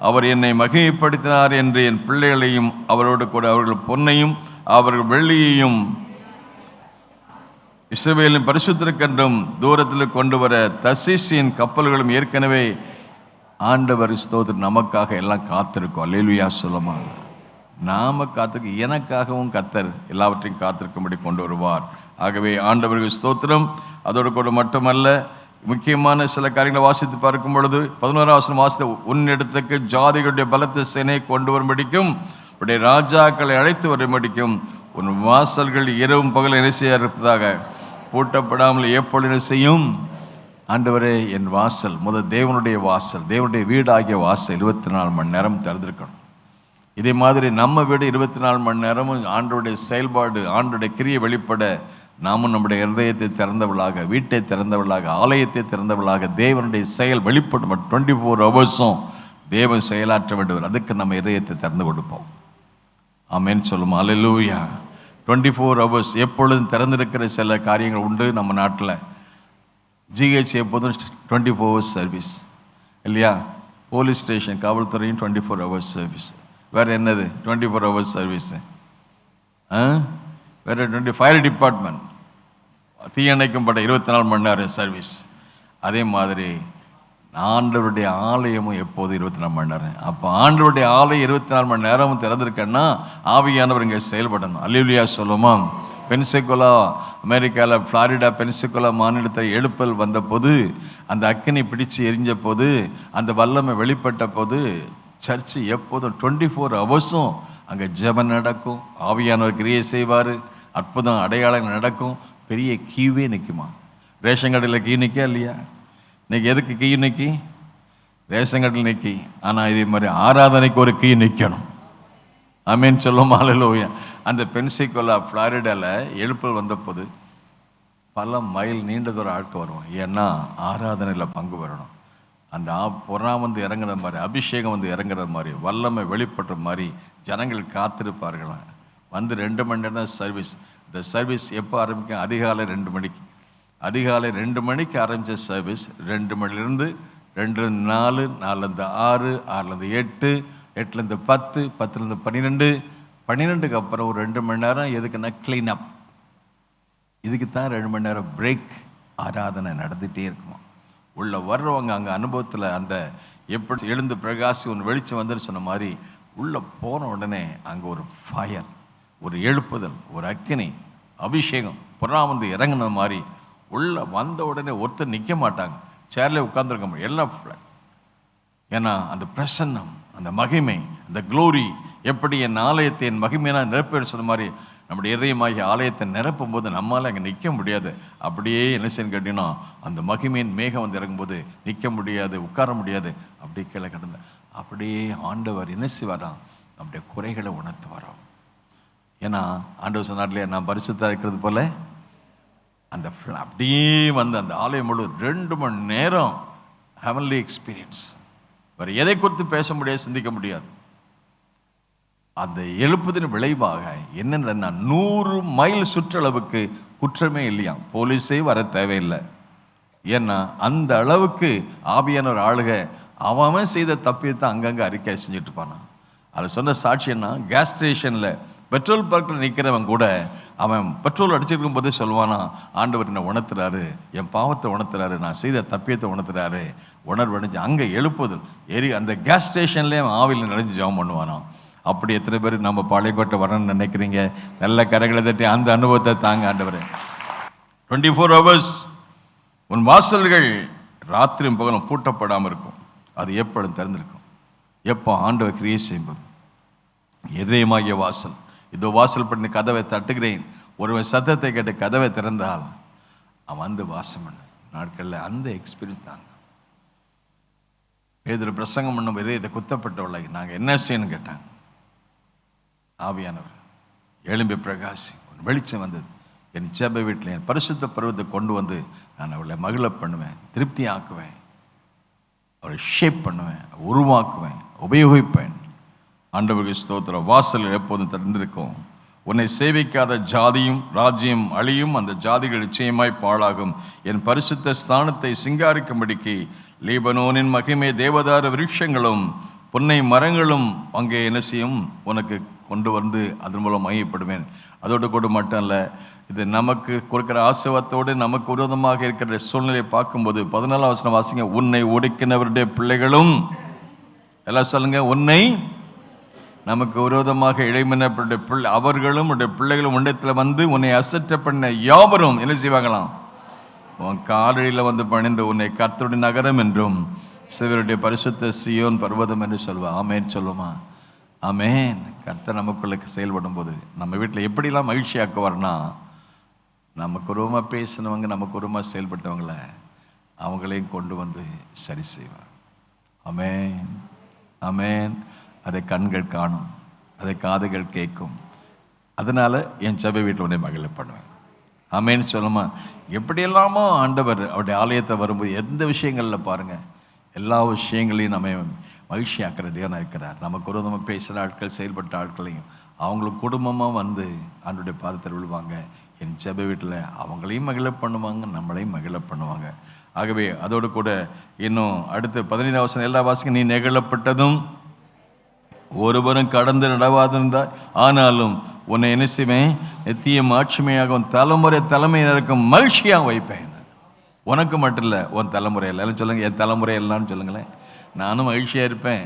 அவர் என்னை மகிமைப்படுத்தினார் என்று என் பிள்ளைகளையும் அவரோடு கூட அவர்கள் பொன்னையும் அவர்கள் வெள்ளியையும் இஸ்ரவேலின் பரிசுத்தருக்கென்றும் தூரத்தில் கொண்டு வர தர்சீசின் கப்பல்களும் ஏற்கனவே ஆண்டவர் ஸ்தோத்திரம் நமக்காக எல்லாம் காத்திருக்கும். அல்லேலூயா சொல்லுமா? நாம காத்திருக்க, எனக்காகவும் கர்த்தர் எல்லாவற்றையும் காத்திருக்கும்படி கொண்டு வருவார். ஆகவே ஆண்டவருக்கு ஸ்தோத்திரம். அதோடு கூட மட்டுமல்ல, முக்கியமான சில காரியங்களை வாசித்து பார்க்கும் பொழுது 11ஆம் வசனம் வாசித்த, உன்னிடத்துக்கு ஜாதிகளுடைய பலத்த சேனை கொண்டு வரும்படிக்கும் உடைய ராஜாக்களை அழைத்து வரும்படிக்கும் உன் வாசல்கள் இரவும் பகல் என்ன செய்ய இருப்பதாக, பூட்டப்படாமல் எப்பொழுது செய்யும், ஆண்டவரே என் வாசல் தேவனுடைய வாசல், தேவனுடைய வீடாகிய வாசல் 24 மணி நேரம் திறந்திருக்கணும். இதே மாதிரி நம்ம வீடு 24 மணி நேரமும் ஆண்டவருடைய செயல்பாடு, ஆண்டவருடைய கிரியை வெளிப்பட நாமும் நம்முடைய இருதயத்தை திறந்தவளாக, வீட்டை திறந்தவளாக, ஆலயத்தை திறந்தவளாக தேவனுடைய செயல் வெளிப்படும் 24 ஹவர்ஸும் தேவன் செயலாற்ற வேண்டும். அதுக்கு நம்ம இதயத்தை திறந்து கொடுப்போம். ஆமென் சொல்லுமா? அல்லேலூயா. 24 ஹவர்ஸ் எப்பொழுதும் திறந்திருக்கிற சில காரியங்கள் உண்டு நம்ம நாட்டில். ஜிஹெச் எப்போதும் 24 ஹவர்ஸ் சர்வீஸ் இல்லையா? போலீஸ் ஸ்டேஷன், காவல்துறையும் 24 ஹவர்ஸ் சர்வீஸ். வேறு என்னது 24 ஹவர்ஸ் சர்வீஸு? வேறு ஃபயர் டிபார்ட்மெண்ட், தீயணைக்கும் பட 24 மணி நேரம் சர்வீஸ். அதே மாதிரி ஆண்டவருடைய ஆலயமும் எப்போது 24 மணி நேரம். அப்போ ஆண்டவருடைய ஆலயம் 24 மணி நேரமும் திறந்திருக்கேன்னா ஆவியானவர் இங்கே செயல்படணும். அல்லேலூயா சொல்லுமா? பென்சிகுலா, அமெரிக்காவில் ஃப்ளாரிடா பென்சிகுலா மாநிலத்தில் எழுப்பல் வந்த போது, அந்த அக்கினி பிடிச்சு எரிஞ்ச போது, அந்த வல்லமை வெளிப்பட்ட போது, சர்ச்சு எப்போதும் 24 ஹவர்ஸும் அங்கே ஜெபம் நடக்கும். ஆவியானவர் கிரியை செய்வார், அற்புதம் அடையாளம் நடக்கும். பெரிய கீவே நிற்குமா? ரேஷன் கடையில் கீ நிற்கா இல்லையா? இன்னைக்கு எதுக்கு கீ நிற்கி? ரேஷன் கடையில் நிற்கி. ஆனால் இதே மாதிரி ஆராதனைக்கு ஒரு கீ நிற்கணும். ஆமென் சொல்லுமா? அல்லேலூயா. அந்த பென்சிகுலா ஃப்ளாரிடாவில் எழுப்பல் வந்தபோது பல மைல் நீண்ட தூரம் ஆட்கள் வருவோம். ஏன்னா ஆராதனையில் பங்கு பெறணும். அந்த புறம் வந்து இறங்குற மாதிரி, அபிஷேகம் வந்து இறங்குற மாதிரி, வல்லமை வெளிப்படுற மாதிரி ஜனங்கள் காத்திருப்பார்களாம். வந்து 2 மணி நேரம் தான் சர்வீஸ். இந்த சர்வீஸ் எப்போ ஆரம்பிக்கும்? அதிகாலை 2 மணிக்கு. அதிகாலை 2 மணிக்கு ஆரம்பித்த சர்வீஸ் 2 மணிலேருந்து 2 4, 4லேருந்து 6, 6லேருந்து 8, 8லேருந்து 10, 10லேருந்து 12, 12க்கு அப்புறம் ஒரு 2 மணி நேரம் எதுக்குன்னா க்ளீன் அப். இதுக்கு தான் 2 மணி நேரம் பிரேக். ஆராதனை நடந்துகிட்டே இருக்குமா? உள்ள வர்றவங்க அங்கே அனுபவத்தில் அந்த எப்படி எழுந்து பிரகாசி ஒன்று வெளிச்சம் வந்துன்னு சொன்ன மாதிரி உள்ளே போன உடனே அங்கே ஒரு ஃபயர், ஒரு எழுப்புதல், ஒரு அக்கினி, அபிஷேகம் புறம் வந்து இறங்கின மாதிரி உள்ளே வந்த உடனே ஒருத்தர் நிற்க மாட்டாங்க, சேர்ல உட்காந்துருக்க முடியும் எல்லாம். ஏன்னா அந்த பிரசன்னம், அந்த மகிமை, அந்த க்ளோரி எப்படி என் ஆலயத்தை என் மகிமையான நிரப்பேன்னு சொன்ன மாதிரி நம்முடைய இதயமாகிய ஆலயத்தை நிரப்பும் போது நம்மளால் அங்கே நிற்க முடியாது. அப்படியே என்ன செய்யணும் கேட்டீங்கன்னா, அந்த மகிமையின் மேகம் வந்து இறங்கும்போது நிற்க முடியாது, உட்கார முடியாது, அப்படியே கீழே கிடந்த அப்படியே ஆண்டவர் என்ன செய்வாராம்? அப்படியே குறைகளை உணர்த்து வரோம். ஏன்னா ஆண்டவர் சொன்னார்லையே, நான் பரிசுத்தா இருக்கிறது போல அந்த அப்படியே வந்து அந்த ஆலயம் முழு 2 மணி நேரம் ஹெவன்லி எக்ஸ்பீரியன்ஸ். வேறு எதை குறித்து பேச முடியாது, சிந்திக்க முடியாது. அந்த எழுப்புதின் விளைவாக என்னென்னா 100 மைல் சுற்றளவுக்கு குற்றமே இல்லையா, போலீஸே வர தேவையில்லை. ஏன்னா அந்த அளவுக்கு ஆவியான ஒரு ஆளுக அவன் செய்த தப்பியத்தை அங்கங்கே அறிக்கை செஞ்சுட்டு இருப்பானா. அதை சொன்ன சாட்சி என்ன? கேஸ் ஸ்டேஷனில் பெட்ரோல் பங்க்கில் நிற்கிறவன் கூட அவன் பெட்ரோல் அடிச்சிருக்கும் போதே சொல்லுவானா, ஆண்டவர் என்னை உணர்த்துறாரு, என் பாவத்தை உணர்த்துறாரு, நான் செய்த தப்பியத்தை உணர்த்துறாரு. உணர்வடைஞ்சு அங்கே எழுப்புதல் அந்த கேஸ் ஸ்டேஷன்லேயே அவன் ஆவியில் நிறைஞ்சு ஜெபம் பண்ணுவானா. அப்படி எத்தனை பேர் நம்ம பாளையக்கோட்டை வரணும்னு நினைக்கிறீங்க? நல்ல கரைகளை தட்டி அந்த அனுபவத்தை தாங்க ஆண்டவர். 24 ஹவர்ஸ் உன் வாசல்கள் ராத்திரியும் பகலும் பூட்டப்படாமல் இருக்கும். அது எப்பொழுதும் திறந்திருக்கும். எப்போ? ஆண்டவர் கிரியை செய்யும்போது. இதயமாகிய வாசல், இதோ வாசல் பண்ணி கதவை தட்டுகிறேன், ஒருவன் சத்தத்தை கேட்டு கதவை திறந்தால் அவன் வந்து வாசம் பண்ண நாட்களில் அந்த எக்ஸ்பீரியன்ஸ் தாங்க. பேதுரு பிரசங்கம் பண்ணும் போதே இதை குத்தப்பட்டவளை நாங்கள் என்ன செய்யணும்னு கேட்டாங்க. ஆவியானவர் எழும்பி பிரகாசி வெளிச்சம் வந்தது. என் ஜெப வீட்டில் என் பரிசுத்த பருவத்தை கொண்டு வந்து நான் அவளை மகிழ பண்ணுவேன், திருப்தி ஆக்குவேன், அவளை ஷேப் பண்ணுவேன், உருவாக்குவேன், உபயோகிப்பேன். ஆண்டவருக்கு ஸ்தோத்திரம். வாசல் எப்போதும் திறந்திருக்கும். உன்னை சேவிக்காத ஜாதியும் ராஜ்யம் அழியும், அந்த ஜாதிகள் நிச்சயமாய் பாழாகும். என் பரிசுத்த ஸ்தானத்தை சிங்காரிக்கும்படிக்கு லீபனோனின் மகிமை தேவதார விருட்சங்களும் பொன்னை மரங்களும் அங்கே என்ன செய்யும்? உனக்கு கொண்டு வந்து அதன் மூலம் மையப்படுவேன். அதோடு கூட மட்டும் இல்லை, இது நமக்கு கொடுக்குற ஆசீர்வாதத்தோடு நமக்கு விரோதமாக இருக்கிற சூழ்நிலையை பார்க்கும்போது 14ஆம் வசனம் வாசிங்க. உன்னை ஒடுக்கினவருடைய பிள்ளைகளும், எல்லாம் சொல்லுங்க, உன்னை நமக்கு விரோதமாக இடைமனப்பட்ட பிள்ளை அவர்களும் உடைய பிள்ளைகளும் உண்டத்தில் வந்து உன்னை அசற்ற பண்ண யாவரும் என்ன செய்வாங்களாம்? உன் காலடியில் வந்து பணிந்து உன்னை கர்த்தருடைய நகரம் என்றும் சிவருடைய பரிசுத்த சியோன் பர்வதம் என்று சொல்வா. ஆமேன் சொல்லுமா? ஆமேன். கர்த்தர் நமக்குள்ள செயல்படும் போது நம்ம வீட்டில் எப்படிலாம் மகிழ்ச்சியாக்குவார்னா, நமக்கு உருவமாக பேசினவங்க, நமக்கு உருவமாக செயல்பட்டவங்கள அவங்களையும் கொண்டு வந்து சரி செய்வார். ஆமென், ஆமென். அதை கண்கள் காணும், அதை காதுகள் கேட்கும். அதனால் என் சபை வீட்டில் உடனே மகிழ பண்ணுவேன். ஆமென் சொல்லுமா. எப்படியெல்லாமோ ஆண்டவர் அவருடைய ஆலயத்தை வரும்போது எந்த விஷயங்களில் பாருங்கள், எல்லா விஷயங்களையும் நம்ம மகிழ்ச்சியாக்குற தேவனாக இருக்கிறார். நமக்கு ஒரு நம்ம பேசுகிற ஆட்கள், செயல்பட்ட ஆட்களையும் அவங்களுக்கு குடும்பமாக வந்து ஆண்டவருடைய பாதத்தில் விழுவாங்க. என் சபை வீட்டில் அவங்களையும் மகிழ பண்ணுவாங்க, நம்மளையும் மகிழ பண்ணுவாங்க. ஆகவே அதோடு கூட இன்னும் அடுத்து 15 வசனம் எல்லா வாசிக்கும். நீ நெகிழப்பட்டதும் ஒருவரும் கடந்து நடவாதிருந்தாய், ஆனாலும் உன்னை என்ன செய்வேன், நித்திய ஆட்சிமையாகவும் தலைமுறை தலைமையினருக்கும் மகிழ்ச்சியாக வைப்பேன். உனக்கு மட்டும் இல்லை, உன் தலைமுறை எல்லாம் சொல்லுங்கள். என் தலைமுறை எல்லாம்னு சொல்லுங்களேன். நானும் மகிழ்ச்சியாக இருப்பேன்,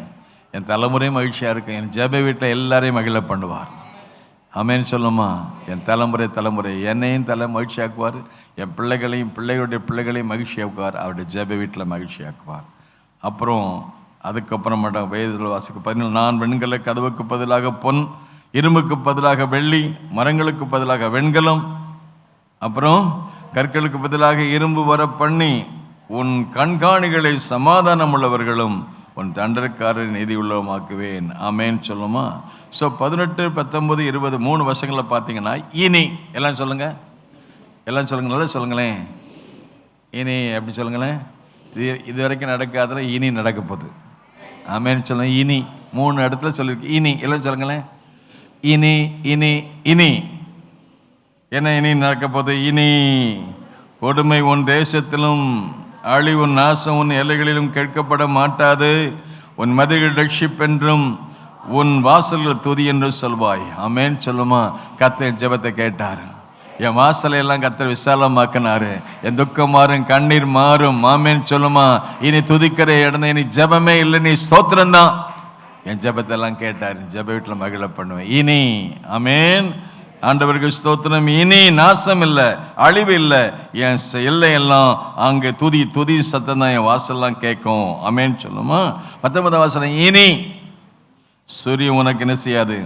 என் தலைமுறையும் மகிழ்ச்சியாக இருக்கேன். என் ஜெப வீட்டில் எல்லாரையும் மகிழ பண்ணுவார். ஆமென் சொல்லுமா. என் தலைமுறை என்னையும் மகிழ்ச்சியாக்குவார், என் பிள்ளைகளையும் பிள்ளைகளுடைய பிள்ளைகளையும் மகிழ்ச்சியாக்குவார், அவருடைய ஜெப வீட்டில் மகிழ்ச்சியாக்குவார். அப்புறம் அதுக்கப்புறம் மட்டும் வேதத்தில் வாசிக்க 14, நான் வெண்கல கதவுக்கு பதிலாக பொன், இரும்புக்கு பதிலாக வெள்ளி, மரங்களுக்கு பதிலாக வெண்கலம், அப்புறம் கற்களுக்கு பதிலாக இரும்பு வர பண்ணி, உன் கண்காணிகளை சமாதானம் உள்ளவர்களும் உன் தண்டற்காரர் நீதி உள்ளவமாக்குவேன். ஆமேன் சொல்லுமா. ஸோ 18, 19, 20 3 வருஷங்களில் பார்த்தீங்கன்னா இனி எல்லாம் சொல்லுங்க, எல்லாம் சொல்லுங்க, நல்லா சொல்லுங்களேன். இனி எப்படி சொல்லுங்களேன். இது வரைக்கும் நடக்காத இனி நடக்க போகுது. ஆமேன்னு சொல்லுங்க. இனி 3 இடத்துல சொல்லியிருக்கு. இனி எல்லாம் சொல்லுங்களேன். இனி இனி இனி என்ன இனி நடக்க போகுது? இனி கொடுமை உன் தேசத்திலும் அழிவு நாசம் உன் எல்லைகளிலும் கேட்கப்பட மாட்டாது. உன் மதில்கள் ரட்சிப்பென்றும் உன் வாசல்கள் துதி என்று சொல்வாய். ஆமேன் சொல்லுமா. கர்த்தர் ஜெபத்தை கேட்டார். என் வாசலை எல்லாம் கர்த்தர் விசாலமாக்கினாரு. என் துக்கம் மாறும், கண்ணீர் மாறும். ஆமேன் சொல்லுமா. இனி துதிக்கிற இடம், இனி ஜெபமே இல்லை, நீ ஸ்தோத்திரம் தான். என் ஜெபத்தை எல்லாம் கேட்டார். ஜெப வீட்டில் மகிழ பண்ணுவேன். இனி ஆமேன். ஆண்டவருக்கு ஸ்தோத்திரம். இனி நாசம் இல்லை, அழிவு இல்லை. என் எல்லை எல்லாம் அங்கே துதி சத்தம் தான் என் வாசல்லாம் கேட்கும். ஆமேன் சொல்லுமா. 19 வாசனம். இனி சூரியன் உனக்கு என்ன செய்யாது,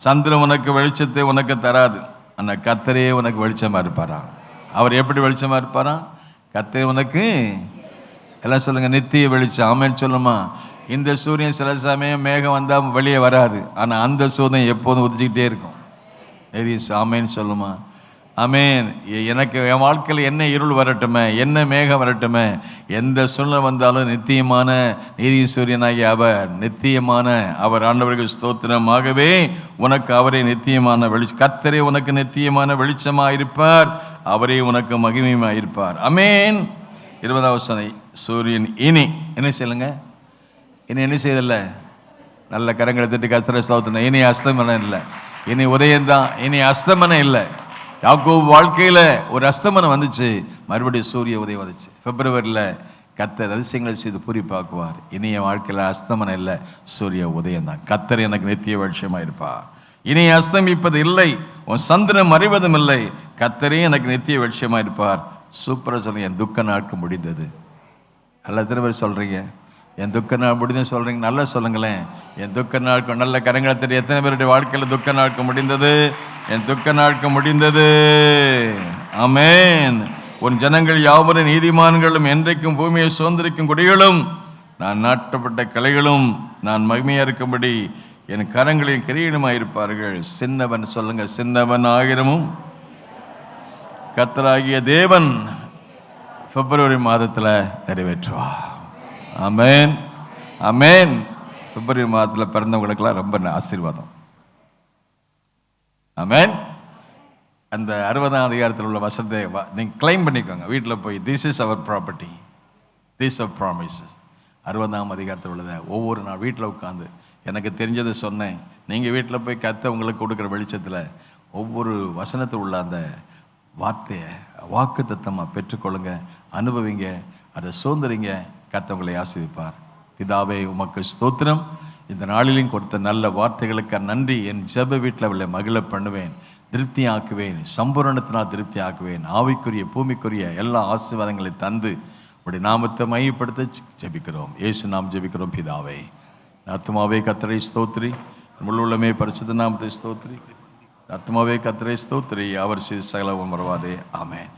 சந்திரன் உனக்கு வெளிச்சத்தை உனக்கு தராது. ஆனால் கர்த்தரே உனக்கு வெளிச்சமாக இருப்பாரா. அவர் எப்படி வெளிச்சமாக இருப்பாரா? கர்த்தரே உனக்கு எல்லாம் சொல்லுங்க, நித்திய வெளிச்சம். ஆமேன் சொல்லுமா. இந்த சூரியன் சில சமயம் மேகம் வந்தால் வெளியே வராது, ஆனால் அந்த சூரியன் எப்போதும் உதிச்சுக்கிட்டே இருக்கும். ஆமேன் சொல்லுமா. ஆமேன். எனக்கு என் வாழ்க்கையில் என்ன இருள் வரட்டுமே, என்ன மேகம் வரட்டுமே, எந்த சூழ்நிலை வந்தாலும் நித்தியமான நீதி சூரியனாகி அவர் நித்தியமான அவர் ஆண்டவர்கள் ஸ்தோத்திரமாகவே உனக்கு அவரே நித்தியமான கர்த்தரே உனக்கு நித்தியமான வெளிச்சமாக இருப்பார், அவரே உனக்கு மகிமையாக இருப்பார். ஆமேன். 20 வசனம். சூரியன் இனி என்ன செய்யலுங்க, இனி என்ன செய்யல, நல்ல கரங்களை தட்டி கர்த்தரை ஸ்தோத்திரம். இனி அஸ்தமனம் இல்லை, இனி உதயம்தான், இனி அஸ்தமனம் இல்லை. யாக்கோபு வாழ்க்கையில் ஒரு அஸ்தமனம் வந்துச்சு, மறுபடியும் சூரிய உதயம் வந்துச்சு. பிப்ரவரியில் கர்த்தர் அதிசயங்களை செய்து பூரிப்பாக்குவார். இனி என் வாழ்க்கையில் அஸ்தமனம் இல்லை, சூரிய உதயம் தான். கர்த்தர் எனக்கு நித்திய வெளிச்சமாக இருப்பார். இனி அஸ்தமிப்பது இல்லை, உன் சந்திரன் மறைவதும் இல்லை, கர்த்தரே எனக்கு நித்திய வெளிச்சமாக இருப்பார். சூப்பராக சொல்லுங்க. என் துக்க நாட்கள் முடிந்தது. அல்ல எத்தனை பேர் சொல்கிறீங்க என் துக்க நாள் முடிந்தது சொல்கிறீங்க? நல்லா சொல்லுங்களேன். என் துக்க நாட்கள் நல்ல கரங்களை தெரியும். எத்தனை பேருடைய வாழ்க்கையில் துக்க நாட்கள் முடிந்தது? என் துக்க நாட்கள் முடிந்தது. ஆமேன். உன் ஜனங்கள் யாவரும் நீதிமான்களும் என்றைக்கும் பூமியை சுதந்திரிக்கும் குடிகளும் நான் நாட்டப்பட்ட கலைகளும் நான் மகிமையாக இருக்கும்படி என் கரங்களின் கிரீடமாக இருப்பார்கள். சின்னவன் சொல்லுங்க, சின்னவன் ஆயிரமும் கர்த்தராகிய தேவன் பிப்ரவரி மாதத்தில் நிறைவேற்றுவார். ஆமேன், ஆமேன். பிப்ரவரி மாதத்தில் பிறந்தவங்களுக்கெல்லாம் ரொம்ப ஆசீர்வாதம். ஆமேன். அந்த 60ஆம் அதிகாரத்தில் உள்ள வசனத்தை நீங்கள் கிளைம் பண்ணிக்கோங்க வீட்டில் போய். This is our property, this of promises. 60ஆம் அதிகாரத்தில் உள்ளதை ஒவ்வொரு நாள் வீட்டில் உட்காந்து எனக்கு தெரிஞ்சதை சொன்னேன். நீங்கள் வீட்டில் போய் கர்த்தர் உங்களுக்கு கொடுக்குற வெளிச்சத்தில் ஒவ்வொரு வசனத்தில் உள்ள அந்த வார்த்தையை வாக்கு தத்தமாக பெற்றுக்கொள்ளுங்க, அனுபவிங்க, அதை சுதந்திரிங்க. கர்த்தர் உங்களை ஆசீர்வதிப்பார். பிதாவே உமக்கு ஸ்தோத்திரம். இந்த நாளிலும் கொடுத்த நல்ல வார்த்தைகளுக்கு நன்றி. என் ஜெப வீட்டில் அவளை மகிழ பண்ணுவேன், திருப்தி ஆக்குவேன், சம்பூரணத்தினால் திருப்தி ஆக்குவேன். ஆவிக்குரிய பூமிக்குரிய எல்லா ஆசீர்வாதங்களை தந்து உடைய நாமத்தை மையப்படுத்த ஜெபிக்கிறோம். இயேசு நாம் ஜெபிக்கிறோம் பிதாவே. ஆத்துமாவே கர்த்தரை ஸ்தோத்திரி, முழுவலுமே பரிசுத்த நாமத்தை ஸ்தோத்திரி. ஆத்துமாவே கர்த்தரை ஸ்தோத்திரி, அவர் செய்த சகலவும் மறவாதே. ஆமென்.